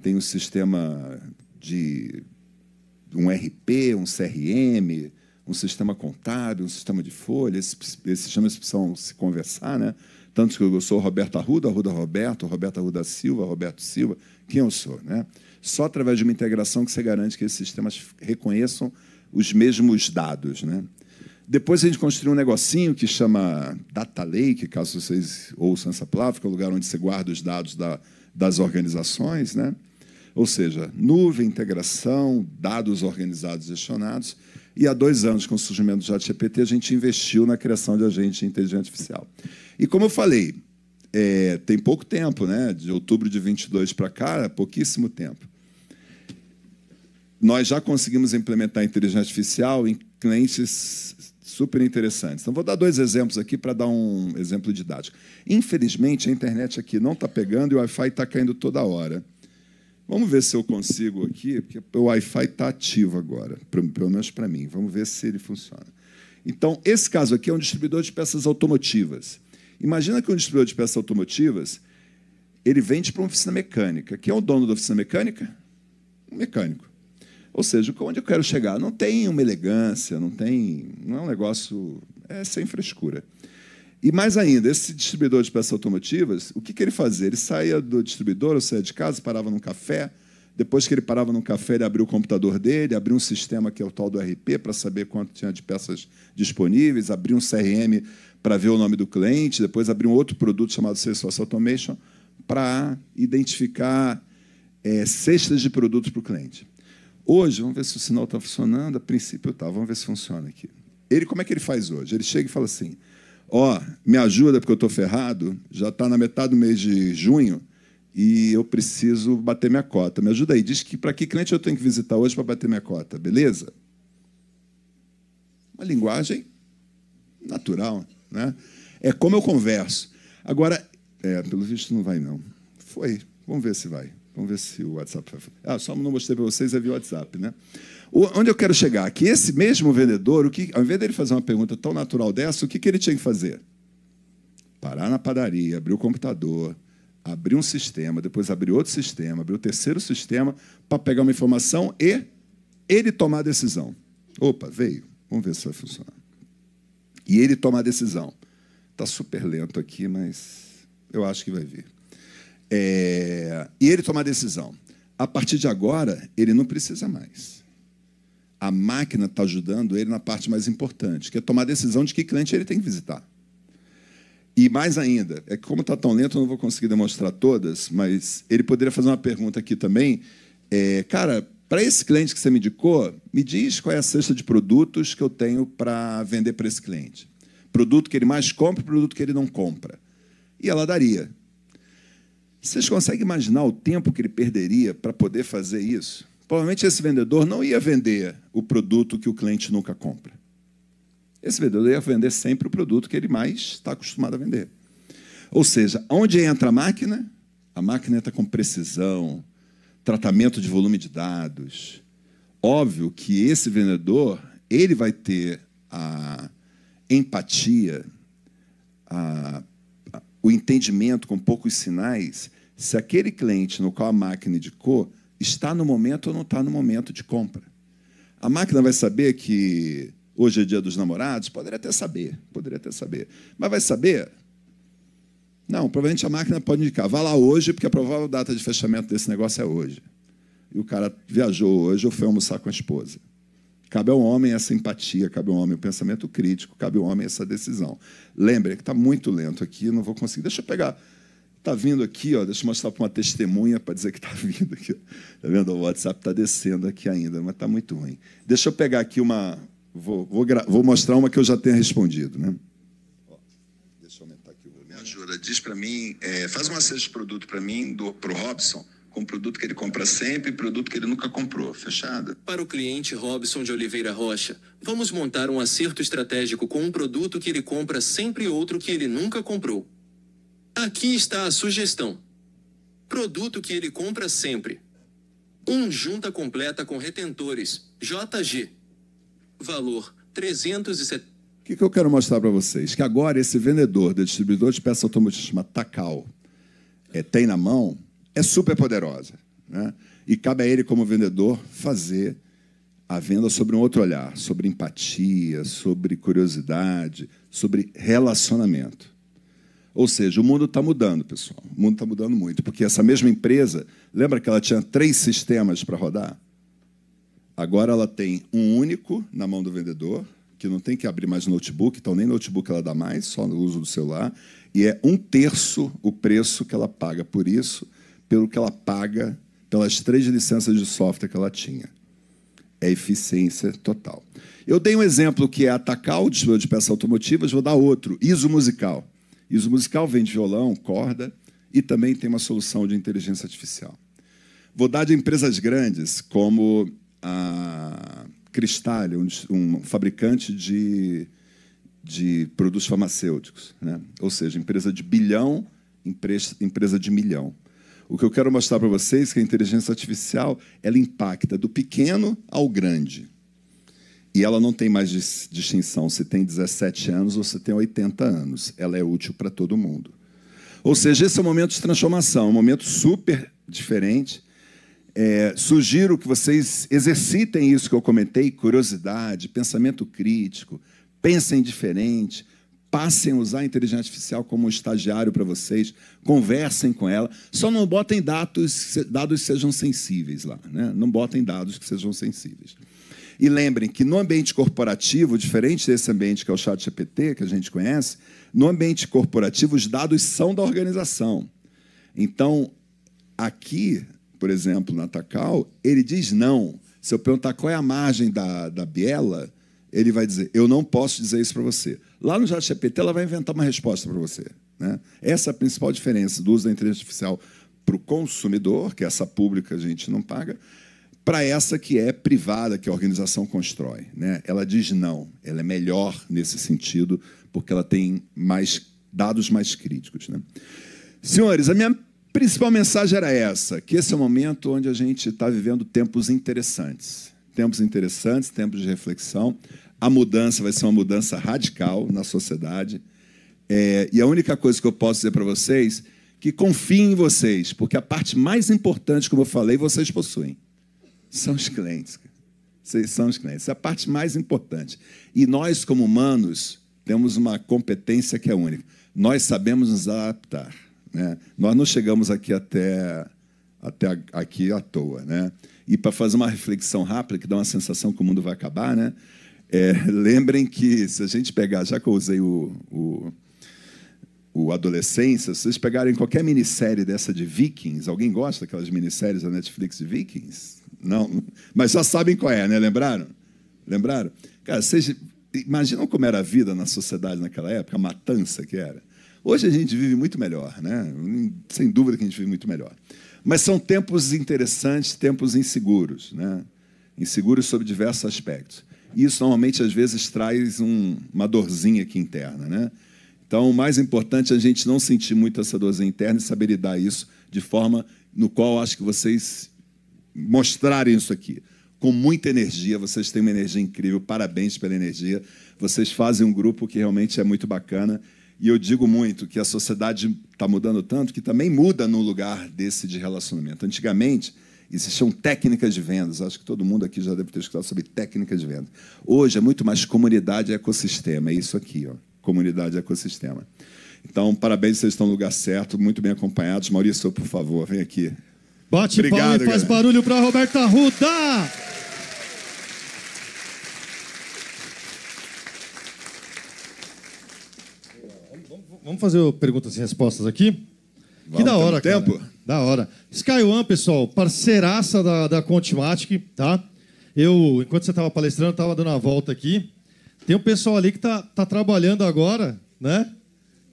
Tem um sistema de um RP, um CRM, um sistema contábil, um sistema de folha. Esses sistemas precisam se conversar, né? Tanto que eu sou Roberto Arruda, Arruda Roberto, Roberto Arruda Silva, Roberto Silva. Quem eu sou, né? Só através de uma integração que você garante que esses sistemas reconheçam os mesmos dados, né? Depois a gente construiu um negocinho que chama Data Lake, caso vocês ouçam essa palavra, que é o lugar onde você guarda os dados das organizações, né? Ou seja, nuvem, integração, dados organizados e gestionados. E há 2 anos, com o surgimento do ChatGPT, a gente investiu na criação de agente de inteligência artificial. E como eu falei, tem pouco tempo, né? De outubro de 22 para cá, pouquíssimo tempo. Nós já conseguimos implementar a inteligência artificial em clientes super interessantes. Então, vou dar 2 exemplos aqui para dar um exemplo didático. Infelizmente, a internet aqui não está pegando e o Wi-Fi está caindo toda hora. Vamos ver se eu consigo aqui, porque o Wi-Fi está ativo agora, pelo menos para mim. Vamos ver se ele funciona. Então, esse caso aqui é um distribuidor de peças automotivas. Imagina que um distribuidor de peças automotivas ele vende para uma oficina mecânica. Quem é o dono da oficina mecânica? Um mecânico. Ou seja, onde eu quero chegar? Não tem uma elegância, não é um negócio... É sem frescura. E mais ainda, esse distribuidor de peças automotivas, o que ele fazia? Ele saía do distribuidor, ou saía de casa, parava num café. Depois que ele parava num café, ele abria o computador dele, abria um sistema que é o tal do RP, para saber quanto tinha de peças disponíveis, abria um CRM para ver o nome do cliente, depois abria um outro produto chamado Salesforce Automation para identificar cestas de produtos para o cliente. Hoje, vamos ver se o sinal está funcionando. A princípio está, vamos ver se funciona aqui. Como é que ele faz hoje? Ele chega e fala assim, me ajuda porque eu estou ferrado, já está na metade do mês de junho e eu preciso bater minha cota. Me ajuda aí, diz que para que cliente eu tenho que visitar hoje para bater minha cota, beleza? Uma linguagem natural, né? É como eu converso. Agora, pelo visto não vai não. Foi, vamos ver se vai. Vamos ver se o WhatsApp vai. Só não mostrei para vocês, é via WhatsApp, né? Onde eu quero chegar? Que esse mesmo vendedor, ao invés dele fazer uma pergunta tão natural dessa, o que ele tinha que fazer? Parar na padaria, abrir o computador, abrir um sistema, depois abrir outro sistema, abrir o terceiro sistema, para pegar uma informação e ele tomar a decisão. Opa, veio. Vamos ver se vai funcionar. E ele tomar a decisão. Está super lento aqui, mas eu acho que vai vir. E ele tomar a decisão. A partir de agora, ele não precisa mais. A máquina está ajudando ele na parte mais importante, que é tomar a decisão de que cliente ele tem que visitar. E mais ainda, como está tão lento, eu não vou conseguir demonstrar todas, mas ele poderia fazer uma pergunta aqui também. Cara, para esse cliente que você me indicou, me diz qual é a cesta de produtos que eu tenho para vender para esse cliente. Produto que ele mais compra e produto que ele não compra. E ela daria. Vocês conseguem imaginar o tempo que ele perderia para poder fazer isso? Provavelmente esse vendedor não ia vender o produto que o cliente nunca compra. Esse vendedor ia vender sempre o produto que ele mais está acostumado a vender. Ou seja, onde entra a máquina entra com precisão, tratamento de volume de dados. Óbvio que esse vendedor ele vai ter a empatia, o entendimento com poucos sinais, se aquele cliente no qual a máquina indicou está no momento ou não está no momento de compra. A máquina vai saber que hoje é dia dos namorados? Poderia até saber. Mas vai saber? Não, provavelmente a máquina pode indicar. Vá lá hoje, porque a provável data de fechamento desse negócio é hoje. E o cara viajou hoje ou foi almoçar com a esposa. Cabe ao homem essa empatia, cabe ao homem o pensamento crítico, cabe ao homem essa decisão. Lembre que está muito lento aqui, não vou conseguir. Deixa eu pegar. Está vindo aqui, deixa eu mostrar para uma testemunha para dizer que está vindo aqui. Está vendo? O WhatsApp está descendo aqui ainda, mas está muito ruim. Deixa eu pegar aqui uma... Vou mostrar uma que eu já tenha respondido, né? diz para mim, faz uma cesta de produto para mim, para o Robson, com produto que ele compra sempre e produto que ele nunca comprou. Fechado? Para o cliente Robson de Oliveira Rocha, vamos montar um acerto estratégico com um produto que ele compra sempre e outro que ele nunca comprou. Aqui está a sugestão. Produto que ele compra sempre. Junta completa com retentores, JG. Valor, 370. O que eu quero mostrar para vocês? Que agora esse vendedor, distribuidor de peças automotivas, chama Tacal, tem na mão, é super poderosa, né? E cabe a ele, como vendedor, fazer a venda sobre um outro olhar, sobre empatia, sobre curiosidade, sobre relacionamento. Ou seja, o mundo está mudando, pessoal. O mundo está mudando muito, porque essa mesma empresa, lembra que ela tinha 3 sistemas para rodar? Agora ela tem um único na mão do vendedor, que não tem que abrir mais notebook, então nem notebook ela dá mais, só no uso do celular, e é 1/3 o preço que ela paga por isso, pelo que ela paga pelas 3 licenças de software que ela tinha. É eficiência total. Eu dei um exemplo que é a Tacal, distribuidor de peças automotivas, vou dar outro, ISO Musical. ISO Musical vende violão, corda, e também tem uma solução de inteligência artificial. Vou dar de empresas grandes, como a Cristália, um fabricante de produtos farmacêuticos, né? Ou seja, empresa de bilhão, empresa de milhão. O que eu quero mostrar para vocês é que a inteligência artificial ela impacta do pequeno ao grande. E ela não tem mais distinção se tem 17 anos ou se tem 80 anos. Ela é útil para todo mundo. Ou seja, esse é um momento de transformação, um momento super diferente. Sugiro que vocês exercitem isso que eu comentei, curiosidade, pensamento crítico, pensem diferente, passem a usar a inteligência artificial como um estagiário para vocês, conversem com ela, só não botem dados que sejam sensíveis lá, né? Não botem dados que sejam sensíveis. E lembrem que no ambiente corporativo, diferente desse ambiente que é o ChatGPT, que a gente conhece, no ambiente corporativo os dados são da organização. Então, aqui, por exemplo, na Tacal, ele diz não. Se eu perguntar qual é a margem da biela, ele vai dizer, eu não posso dizer isso para você. Lá no ChatGPT, ela vai inventar uma resposta para você, né? Essa é a principal diferença do uso da inteligência artificial para o consumidor, que essa pública a gente não paga, para essa que é privada, que a organização constrói, né? Ela diz não, ela é melhor nesse sentido, porque ela tem dados mais críticos, né? Senhores, a minha principal mensagem era essa, que esse é o momento onde a gente está vivendo tempos interessantes. Tempos interessantes, tempos de reflexão. A mudança vai ser uma mudança radical na sociedade. E a única coisa que eu posso dizer para vocês é que confiem em vocês, porque a parte mais importante, como eu falei, vocês possuem. São os clientes. Vocês são os clientes. É a parte mais importante. E nós, como humanos, temos uma competência que é única. Nós sabemos nos adaptar, né? Nós não chegamos aqui até aqui à toa, né? E para fazer uma reflexão rápida, que dá uma sensação que o mundo vai acabar, né? Lembrem que, se a gente pegar, já que eu usei o Adolescência, se vocês pegarem qualquer minissérie dessa de Vikings, alguém gosta daquelas minisséries da Netflix de Vikings? Não, mas já sabem qual é, né? Lembraram? Lembraram? Cara, vocês imaginam como era a vida na sociedade naquela época, a matança que era? Hoje a gente vive muito melhor, né? Sem dúvida que a gente vive muito melhor. Mas são tempos interessantes, tempos inseguros, né? Inseguros sob diversos aspectos. E isso, normalmente, às vezes, traz uma dorzinha aqui interna, né? Então, o mais importante é a gente não sentir muito essa dorzinha interna e saber lidar isso de forma no qual eu acho que vocês mostrarem isso aqui. Com muita energia, vocês têm uma energia incrível, parabéns pela energia. Vocês fazem um grupo que realmente é muito bacana. E eu digo muito que a sociedade está mudando tanto que também muda no lugar desse de relacionamento. Antigamente, existiam técnicas de vendas. Acho que todo mundo aqui já deve ter escutado sobre técnicas de vendas. Hoje é muito mais comunidade e ecossistema. É isso aqui, ó, comunidade e ecossistema. Então, parabéns, vocês estão no lugar certo, muito bem acompanhados. Maurício, por favor, vem aqui. Bate palma e faz barulho para Roberto Arruda! Vamos fazer perguntas e respostas aqui? Vamos, que da hora, cara. Tempo? Da hora. Sky1, pessoal, parceiraça da Contimatic, tá? Enquanto você estava palestrando, estava dando uma volta aqui. Tem um pessoal ali que tá trabalhando agora, né?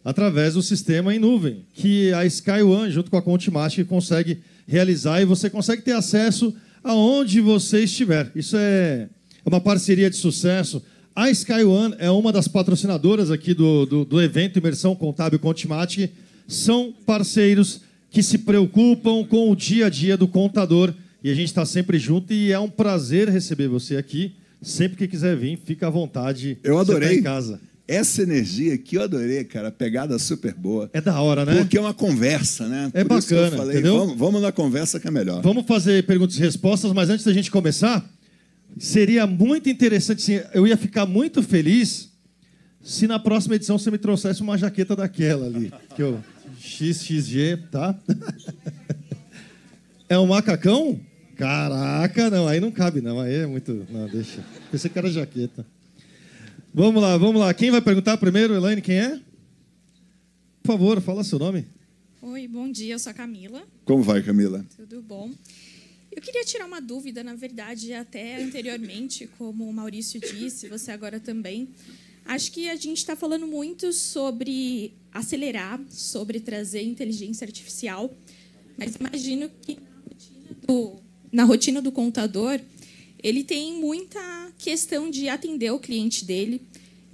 através do sistema em nuvem, que a SkyOne, junto com a Contimatic, consegue realizar e você consegue ter acesso aonde você estiver. Isso é uma parceria de sucesso. A SkyOne é uma das patrocinadoras aqui do evento Imersão Contábil Contimatic. São parceiros que se preocupam com o dia a dia do contador e a gente está sempre junto e é um prazer receber você aqui. Sempre que quiser vir, fica à vontade. Eu adorei. Você tá em casa. Essa energia aqui eu adorei, cara. Pegada super boa. É da hora, né? Porque é uma conversa, né? É Por isso que bacana, eu falei, entendeu? Vamos na conversa que é melhor. Vamos fazer perguntas e respostas, mas antes da gente começar, seria muito interessante, sim, eu ia ficar muito feliz se na próxima edição você me trouxesse uma jaqueta daquela ali. Que eu, XXG, tá? É um macacão? Caraca, não, aí não cabe não, aí é muito... Não, deixa. Pensei que era jaqueta. Vamos lá. Quem vai perguntar primeiro, Elaine, quem é? Por favor, fala seu nome. Oi, bom dia, eu sou a Camila. Como vai, Camila? Tudo bom? Eu queria tirar uma dúvida, na verdade, até anteriormente, como o Maurício disse, você agora também. Acho que a gente está falando muito sobre acelerar, sobre trazer inteligência artificial, mas imagino que na rotina do contador, ele tem muita questão de atender o cliente dele.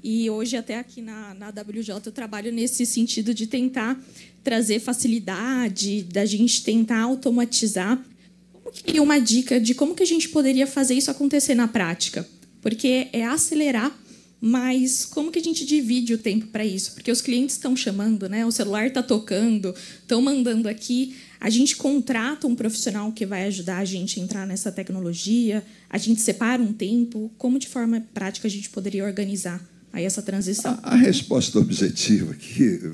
E hoje, até aqui na WJ, eu trabalho nesse sentido de tentar trazer facilidade, da gente tentar automatizar. Como que uma dica de como que a gente poderia fazer isso acontecer na prática? Porque é acelerar, mas como que a gente divide o tempo para isso? Porque os clientes estão chamando, né? O celular está tocando, estão mandando aqui. A gente contrata um profissional que vai ajudar a gente a entrar nessa tecnologia, a gente separa um tempo. Como, de forma prática, a gente poderia organizar aí essa transição? A resposta objetiva aqui,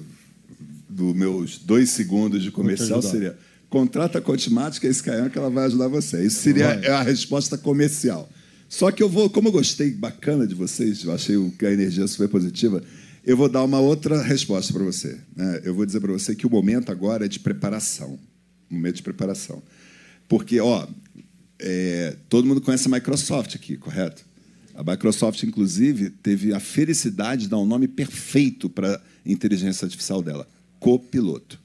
dos meus 2 segundos de comercial, seria: contrata a Contimatic, a SkyOne, que ela vai ajudar você. Isso seria a resposta comercial. Só que como eu gostei bacana de vocês, eu achei que a energia super positiva, eu vou dar uma outra resposta para você, né? Eu vou dizer para você que o momento agora é de preparação. Momento de preparação. Porque, todo mundo conhece a Microsoft aqui, correto? A Microsoft, inclusive, teve a felicidade de dar um nome perfeito para a inteligência artificial dela: Copiloto.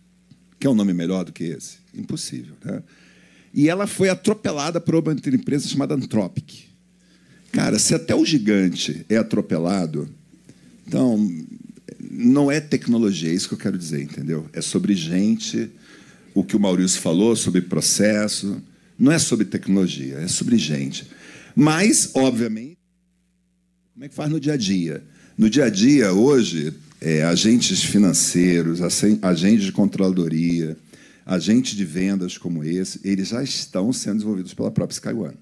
Quer um nome melhor do que esse? Impossível, né? E ela foi atropelada por uma empresa chamada Anthropic. Cara, se até o gigante é atropelado, então não é tecnologia, é isso que eu quero dizer, entendeu? É sobre gente, o que o Maurício falou sobre processo, não é sobre tecnologia, é sobre gente. Mas, obviamente, como é que faz no dia a dia? No dia a dia, hoje, agentes financeiros, agentes de controladoria, agentes de vendas como esse, eles já estão sendo desenvolvidos pela própria SkyOne.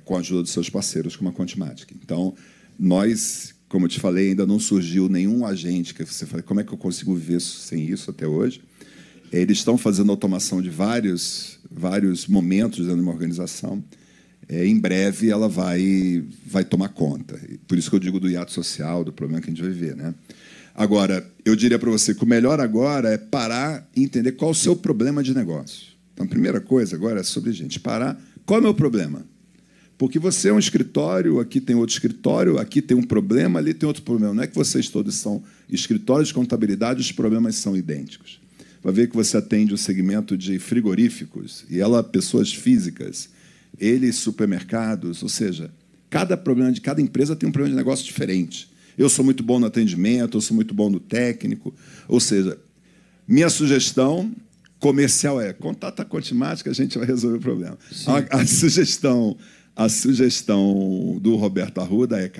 Com a ajuda dos seus parceiros, como a Contimatic. Então, nós, como eu te falei, ainda não surgiu nenhum agente que você fala, como é que eu consigo viver sem isso até hoje? Eles estão fazendo automação de vários momentos dentro de uma organização. Em breve, ela vai tomar conta. Por isso que eu digo do hiato social, do problema que a gente vai viver, né? Agora, eu diria para você que o melhor agora é parar e entender qual é o seu problema de negócio. Então, a primeira coisa agora é sobre gente parar. Qual é o meu problema? Porque você é um escritório, aqui tem outro escritório, aqui tem um problema, ali tem outro problema. Não é que vocês todos são escritórios de contabilidade, os problemas são idênticos. Vai ver que você atende o segmento de frigoríficos, e ela, pessoas físicas, ele, supermercados, ou seja, cada problema de cada empresa tem um problema de negócio diferente. Eu sou muito bom no atendimento, eu sou muito bom no técnico, ou seja, minha sugestão comercial é: contata a Contimatic, a gente vai resolver o problema. A sugestão do Roberto Arruda é: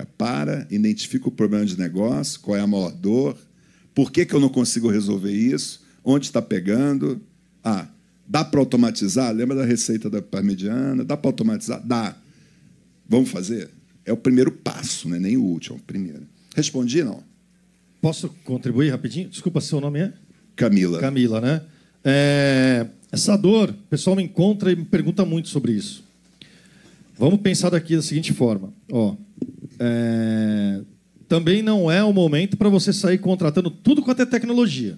identifica o problema de negócio, qual é a maior dor, por que eu não consigo resolver isso, onde está pegando. Dá para automatizar? Lembra da receita da parmegiana? Dá para automatizar? Dá. Vamos fazer? É o primeiro passo, não é nem o último, é o primeiro. Respondi, não? Posso contribuir rapidinho? Desculpa, seu nome é? Camila. Camila, né? Essa dor, o pessoal me encontra e me pergunta muito sobre isso. Vamos pensar daqui da seguinte forma. Também não é o momento para você sair contratando tudo quanto é tecnologia.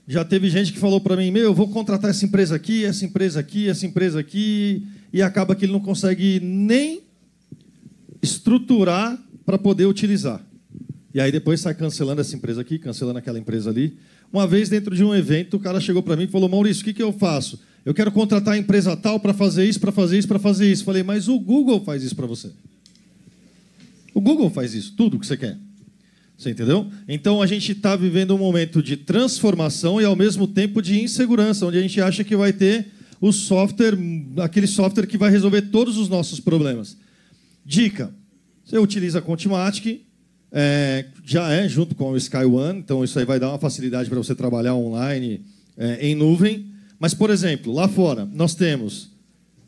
Já teve gente que falou para mim: eu vou contratar essa empresa aqui, essa empresa aqui, essa empresa aqui, e acaba que ele não consegue nem estruturar para poder utilizar. E aí depois sai cancelando essa empresa aqui, cancelando aquela empresa ali. Uma vez, dentro de um evento, o cara chegou para mim e falou, Maurício, o que eu faço? Eu quero contratar a empresa tal para fazer isso, para fazer isso, para fazer isso. Falei, mas o Google faz isso para você. O Google faz isso, tudo que você quer. Você entendeu? Então, a gente está vivendo um momento de transformação e, ao mesmo tempo, de insegurança, onde a gente acha que vai ter o software, aquele software que vai resolver todos os nossos problemas. Dica, você utiliza a Contimatic, já é junto com o SkyOne, então isso aí vai dar uma facilidade para você trabalhar online em nuvem. Mas, por exemplo, lá fora, nós temos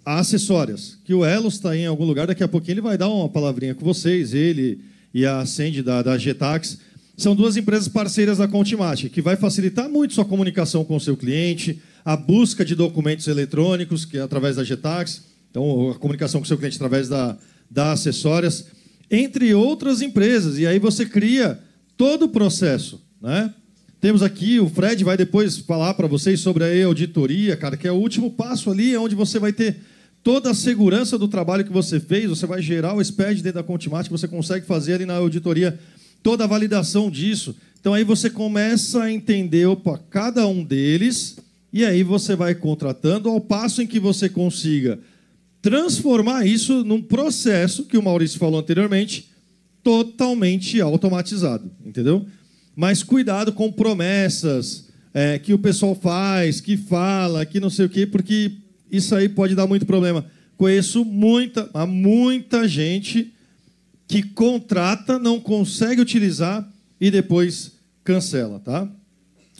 a Acessórias, que o Elos está em algum lugar, daqui a pouquinho ele vai dar uma palavrinha com vocês, ele e a Sandy da Getax. São duas empresas parceiras da Contimatic, que vai facilitar muito sua comunicação com o seu cliente, a busca de documentos eletrônicos, que é através da Getax, então a comunicação com o seu cliente através da Acessórias, entre outras empresas. E aí você cria todo o processo, né? Temos aqui, o Fred vai depois falar para vocês sobre a auditoria, cara, que é o último passo ali, onde você vai ter toda a segurança do trabalho que você fez, você vai gerar o SPED dentro da Contimatic, você consegue fazer ali na auditoria toda a validação disso. Então aí você começa a entender, cada um deles, e aí você vai contratando ao passo em que você consiga transformar isso num processo, que o Maurício falou anteriormente, totalmente automatizado, entendeu? Mas cuidado com promessas que o pessoal faz, que fala, que não sei o quê, porque isso aí pode dar muito problema. Conheço muita gente que contrata, não consegue utilizar e depois cancela, tá?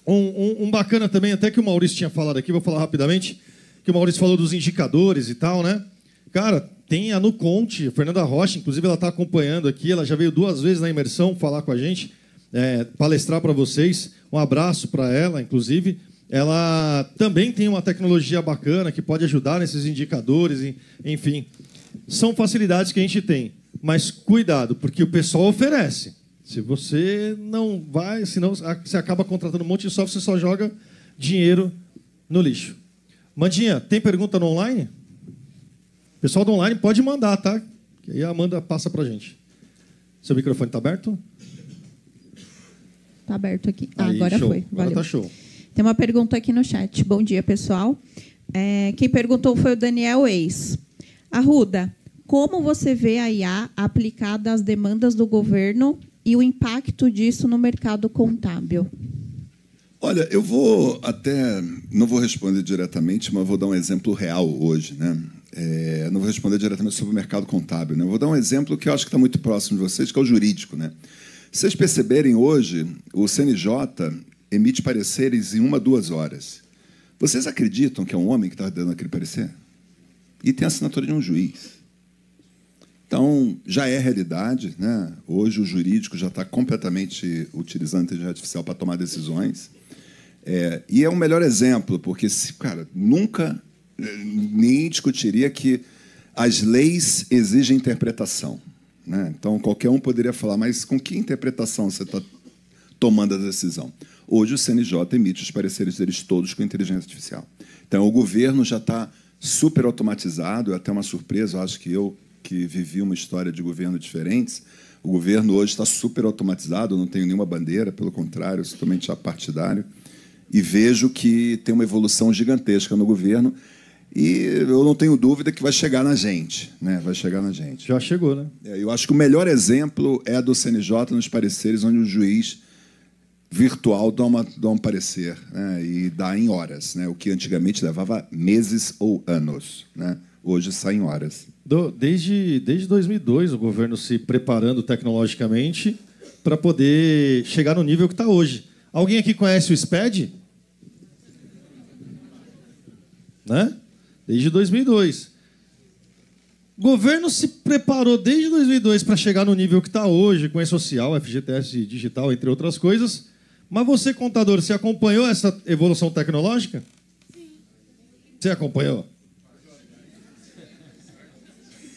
Um bacana também, até que o Maurício tinha falado aqui, vou falar rapidamente, que o Maurício falou dos indicadores e tal, né? Cara, tem a Nuconte, a Fernanda Rocha, inclusive ela está acompanhando aqui, ela já veio 2 vezes na imersão falar com a gente, palestrar para vocês. Um abraço para ela, inclusive. Ela também tem uma tecnologia bacana que pode ajudar nesses indicadores, enfim. São facilidades que a gente tem, mas cuidado, porque o pessoal oferece. Se você não vai, senão você acaba contratando um monte de software, você só joga dinheiro no lixo. Mandinha, tem pergunta no online? O pessoal do online pode mandar, tá? Que aí a Amanda passa para a gente. Seu microfone está aberto? Está aberto aqui. Aí, Agora show. foi. Valeu. Agora tá show. Tem uma pergunta aqui no chat. Bom dia, pessoal. Quem perguntou foi o Daniel Eis. Arruda, como você vê a IA aplicada às demandas do governo e o impacto disso no mercado contábil? Olha, não vou responder diretamente, mas vou dar um exemplo real hoje, né? Não vou responder diretamente sobre o mercado contábil, né? Eu vou dar um exemplo que eu acho que está muito próximo de vocês, que é o jurídico, né? Se vocês perceberem hoje, o CNJ emite pareceres em 1 a 2 horas. Vocês acreditam que é um homem que está dando aquele parecer? E tem a assinatura de um juiz. Então, já é realidade, né? Hoje o jurídico já está completamente utilizando a inteligência artificial para tomar decisões. E é o melhor exemplo, porque, nunca nem discutiria que as leis exigem interpretação, né? Então, qualquer um poderia falar, mas com que interpretação você está tomando a decisão? Hoje, o CNJ emite os pareceres deles todos com inteligência artificial. Então, o governo já está super automatizado, é até uma surpresa, eu acho que eu, que vivi uma história de governo diferentes, o governo hoje está super automatizado, eu não tenho nenhuma bandeira, pelo contrário, eu sou totalmente apartidário, e vejo que tem uma evolução gigantesca no governo, e eu não tenho dúvida que vai chegar na gente, né? Vai chegar na gente. Já chegou, né? Eu acho que o melhor exemplo é a do CNJ nos pareceres, onde o juiz virtual dá um parecer, né? E dá em horas, né? O que antigamente levava meses ou anos, né? Hoje sai em horas. Desde 2002, o governo se preparando tecnologicamente para poder chegar no nível que está hoje. Alguém aqui conhece o SPED? Né? Desde 2002. O governo se preparou desde 2002 para chegar no nível que está hoje, com E-Social, FGTS Digital, entre outras coisas. Mas você, contador, você acompanhou essa evolução tecnológica? Sim. Você acompanhou?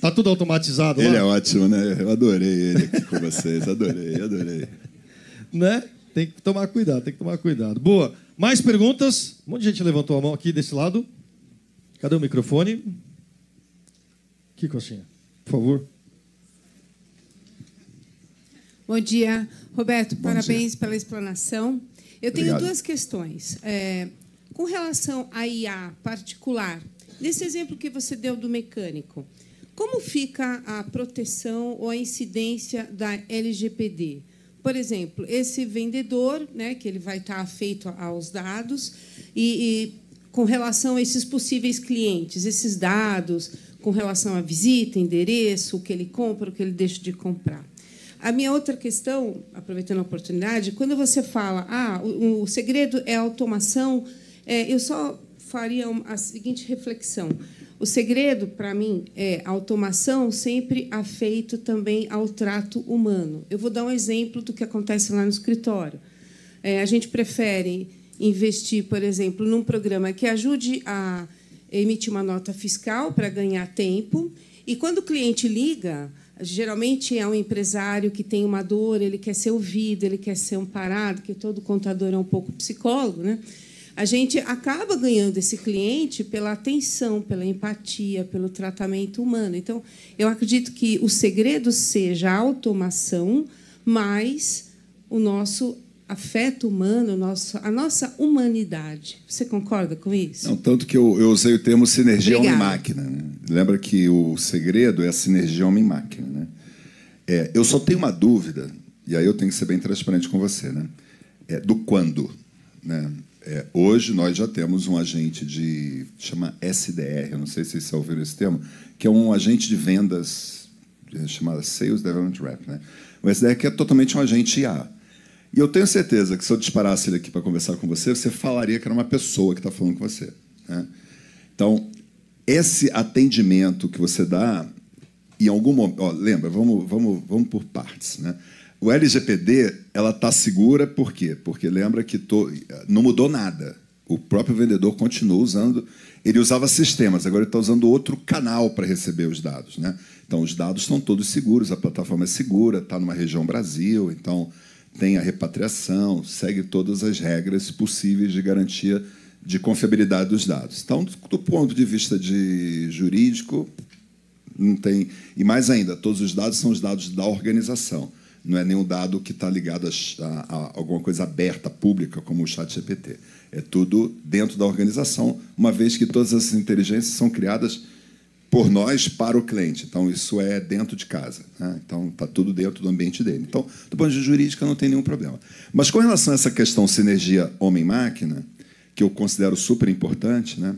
Tá tudo automatizado lá? Ele é ótimo, né? Eu adorei ele aqui com vocês. Adorei. Né? Tem que tomar cuidado, Boa. Mais perguntas? Um monte de gente levantou a mão aqui desse lado. Cadê o microfone? Aqui, Coxinha, por favor. Bom dia, Roberto. Bom Parabéns dia. pela explanação. Eu tenho Obrigado. duas questões. Com relação à IA particular, nesse exemplo que você deu do mecânico, como fica a proteção ou a incidência da LGPD? Por exemplo, esse vendedor, né, que ele vai estar afeito aos dados, e com relação a esses possíveis clientes, esses dados com relação à visita, endereço, o que ele compra, o que ele deixa de comprar. A minha outra questão, aproveitando a oportunidade, quando você fala o segredo é a automação, eu só faria a seguinte reflexão. O segredo, para mim, é a automação sempre afeito também ao trato humano. Eu vou dar um exemplo do que acontece lá no escritório. A gente prefere investir, por exemplo, num programa que ajude a emitir uma nota fiscal para ganhar tempo, e quando o cliente liga, geralmente é um empresário que tem uma dor, ele quer ser ouvido, ele quer ser amparado, porque todo contador é um pouco psicólogo, né? A gente acaba ganhando esse cliente pela atenção, pela empatia, pelo tratamento humano. Então, eu acredito que o segredo seja a automação, mais o nosso afeto humano, a nossa humanidade. Você concorda com isso? Não, tanto que eu usei o termo sinergia Obrigada. homem-máquina. Né? Lembra que o segredo é a sinergia homem-máquina. Né? Eu só tenho uma dúvida, e aí eu tenho que ser bem transparente com você, né? Do quando. Né? Hoje nós já temos um agente chama SDR, eu não sei se vocês ouviram esse termo, que é um agente de vendas chamado Sales Development Rep. Né? O SDR que é totalmente um agente IA. E eu tenho certeza que se eu disparasse ele aqui para conversar com você, você falaria que era uma pessoa que está falando com você. Né? Então, esse atendimento que você dá, em algum momento... lembra, vamos por partes. Né? O LGPD está segura por quê? Porque lembra que não mudou nada. O próprio vendedor continua usando... Ele usava sistemas, agora ele está usando outro canal para receber os dados. Né? Então, os dados estão todos seguros, a plataforma é segura, está numa região Brasil, então... tem a repatriação, segue todas as regras possíveis de garantia de confiabilidade dos dados. Então, do ponto de vista jurídico, não tem... E mais ainda, todos os dados são os dados da organização. Não é nenhum dado que está ligado a alguma coisa aberta, pública, como o ChatGPT. É tudo dentro da organização, uma vez que todas essas inteligências são criadas por nós para o cliente. Então, isso é dentro de casa. Né? Então, está tudo dentro do ambiente dele. Então, do ponto de vista jurídico, não tem nenhum problema. Mas, com relação a essa questão sinergia homem-máquina, que eu considero super importante, né?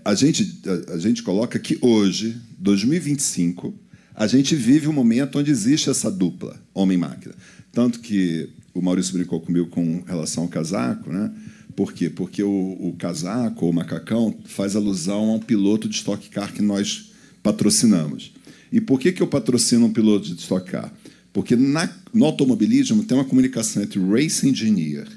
A gente coloca que hoje, 2025, a gente vive um momento onde existe essa dupla, homem-máquina. Tanto que o Maurício brincou comigo com relação ao casaco, né? Por quê? Porque o casaco, ou o macacão, faz alusão a um piloto de Stock Car que nós patrocinamos. E por que eu patrocino um piloto de Stock Car? Porque no automobilismo tem uma comunicação entre o race engineer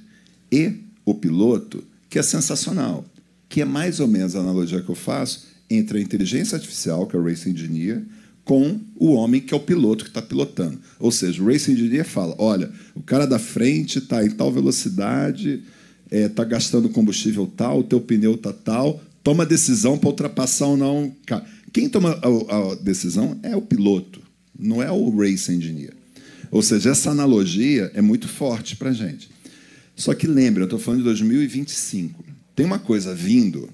e o piloto que é sensacional, que é mais ou menos a analogia que eu faço entre a inteligência artificial, que é o race engineer, com o homem, que é o piloto que está pilotando. Ou seja, o race engineer fala, olha, o cara da frente está em tal velocidade... está gastando combustível tal, o teu pneu está tal, toma decisão para ultrapassar ou não. Quem toma a decisão é o piloto, não é o race engineer. Ou seja, essa analogia é muito forte para a gente. Só que lembre, eu estou falando de 2025. Tem uma coisa vindo,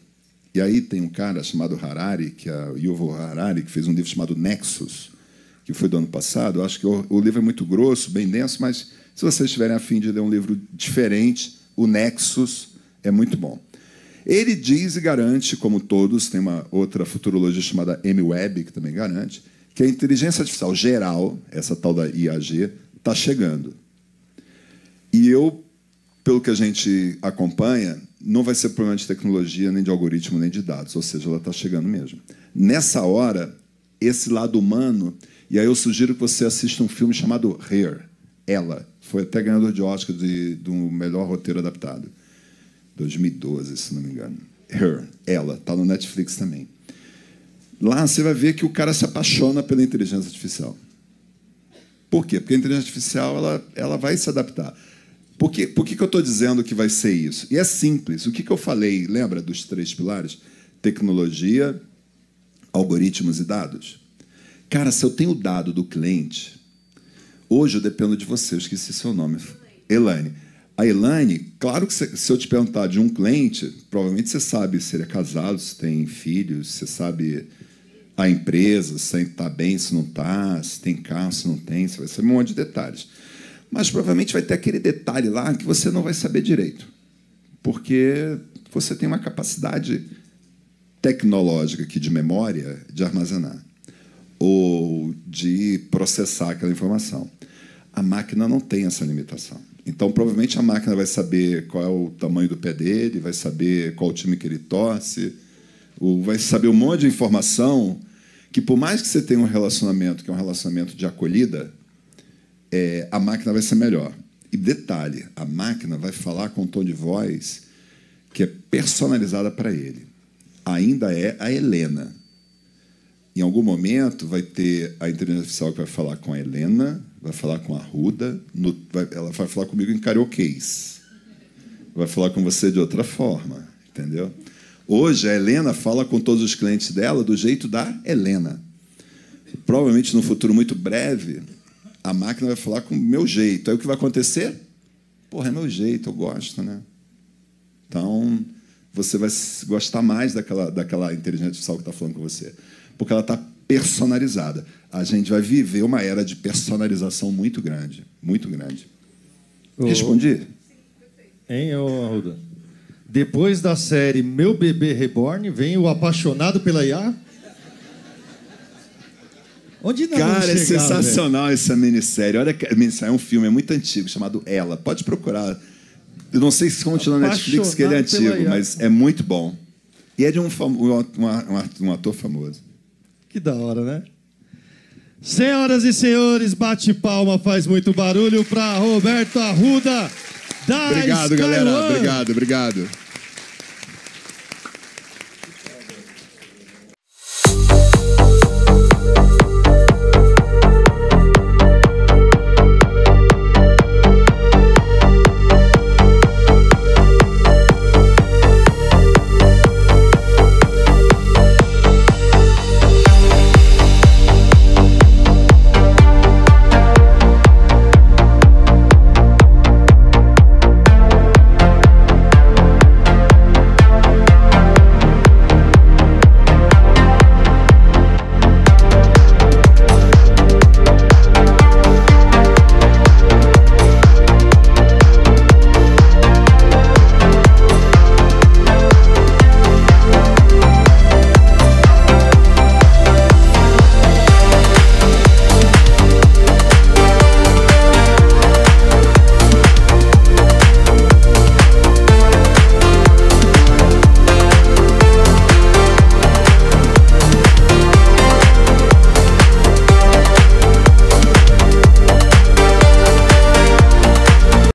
e aí tem um cara chamado Harari, que é o Yuval Harari, que fez um livro chamado Nexus, que foi do ano passado. Eu acho que o livro é muito grosso, bem denso, mas se vocês tiverem a fim de ler um livro diferente, o Nexus é muito bom. Ele diz e garante, como todos, tem uma outra futurologista chamada Amy Webb, que também garante, que a inteligência artificial geral, essa tal da IAG, está chegando. E pelo que a gente acompanha, não vai ser problema de tecnologia, nem de algoritmo, nem de dados, ou seja, ela está chegando mesmo. Nessa hora, esse lado humano, e aí eu sugiro que você assista um filme chamado Her, Ela, foi até ganhador de Oscar do melhor roteiro adaptado. 2012, se não me engano. Her, Ela, está no Netflix também. Lá você vai ver que o cara se apaixona pela inteligência artificial. Por quê? Porque a inteligência artificial ela vai se adaptar. Por que eu estou dizendo que vai ser isso? E é simples. O que eu falei, lembra dos 3 pilares? Tecnologia, algoritmos e dados. Cara, se eu tenho o dado do cliente... Hoje eu dependo de você, eu esqueci seu nome. Elaine. A Elaine, claro que se eu te perguntar de um cliente, provavelmente você sabe se ele é casado, se tem filhos, você sabe a empresa, se está bem, se não está, se tem carro, se não tem, você vai saber um monte de detalhes. Mas provavelmente vai ter aquele detalhe lá que você não vai saber direito, porque você tem uma capacidade tecnológica aqui de memória de armazenar ou de processar aquela informação. A máquina não tem essa limitação. Então, provavelmente, a máquina vai saber qual é o tamanho do pé dele, vai saber qual time que ele torce, ou vai saber um monte de informação que, por mais que você tenha um relacionamento que é um relacionamento de acolhida, a máquina vai ser melhor. E detalhe, a máquina vai falar com um tom de voz que é personalizada para ele. Ainda é a Helena. Em algum momento vai ter a inteligência artificial que vai falar com a Helena, vai falar com a Ruda, ela vai falar comigo em karaokês. Vai falar com você de outra forma, entendeu? Hoje a Helena fala com todos os clientes dela do jeito da Helena. Provavelmente, no futuro muito breve, a máquina vai falar com o meu jeito. Aí o que vai acontecer? Porra, é meu jeito, eu gosto, né? Então, você vai gostar mais daquela inteligência artificial que está falando com você, porque ela está personalizada. A gente vai viver uma era de personalização muito grande, muito grande. Respondi? Hein, Arruda? Depois da série Meu Bebê Reborn, vem o Apaixonado pela IA? Onde nós Cara, vamos chegar, é sensacional essa minissérie. Olha, é um filme, é muito antigo, chamado Ela. Pode procurar. Eu não sei se continua na Netflix, que ele é antigo, mas é muito bom. E é de um ator famoso. Que da hora, né? Senhoras e senhores, bate palma, faz muito barulho para Roberto Arruda da Obrigado, Sky galera. One. Obrigado.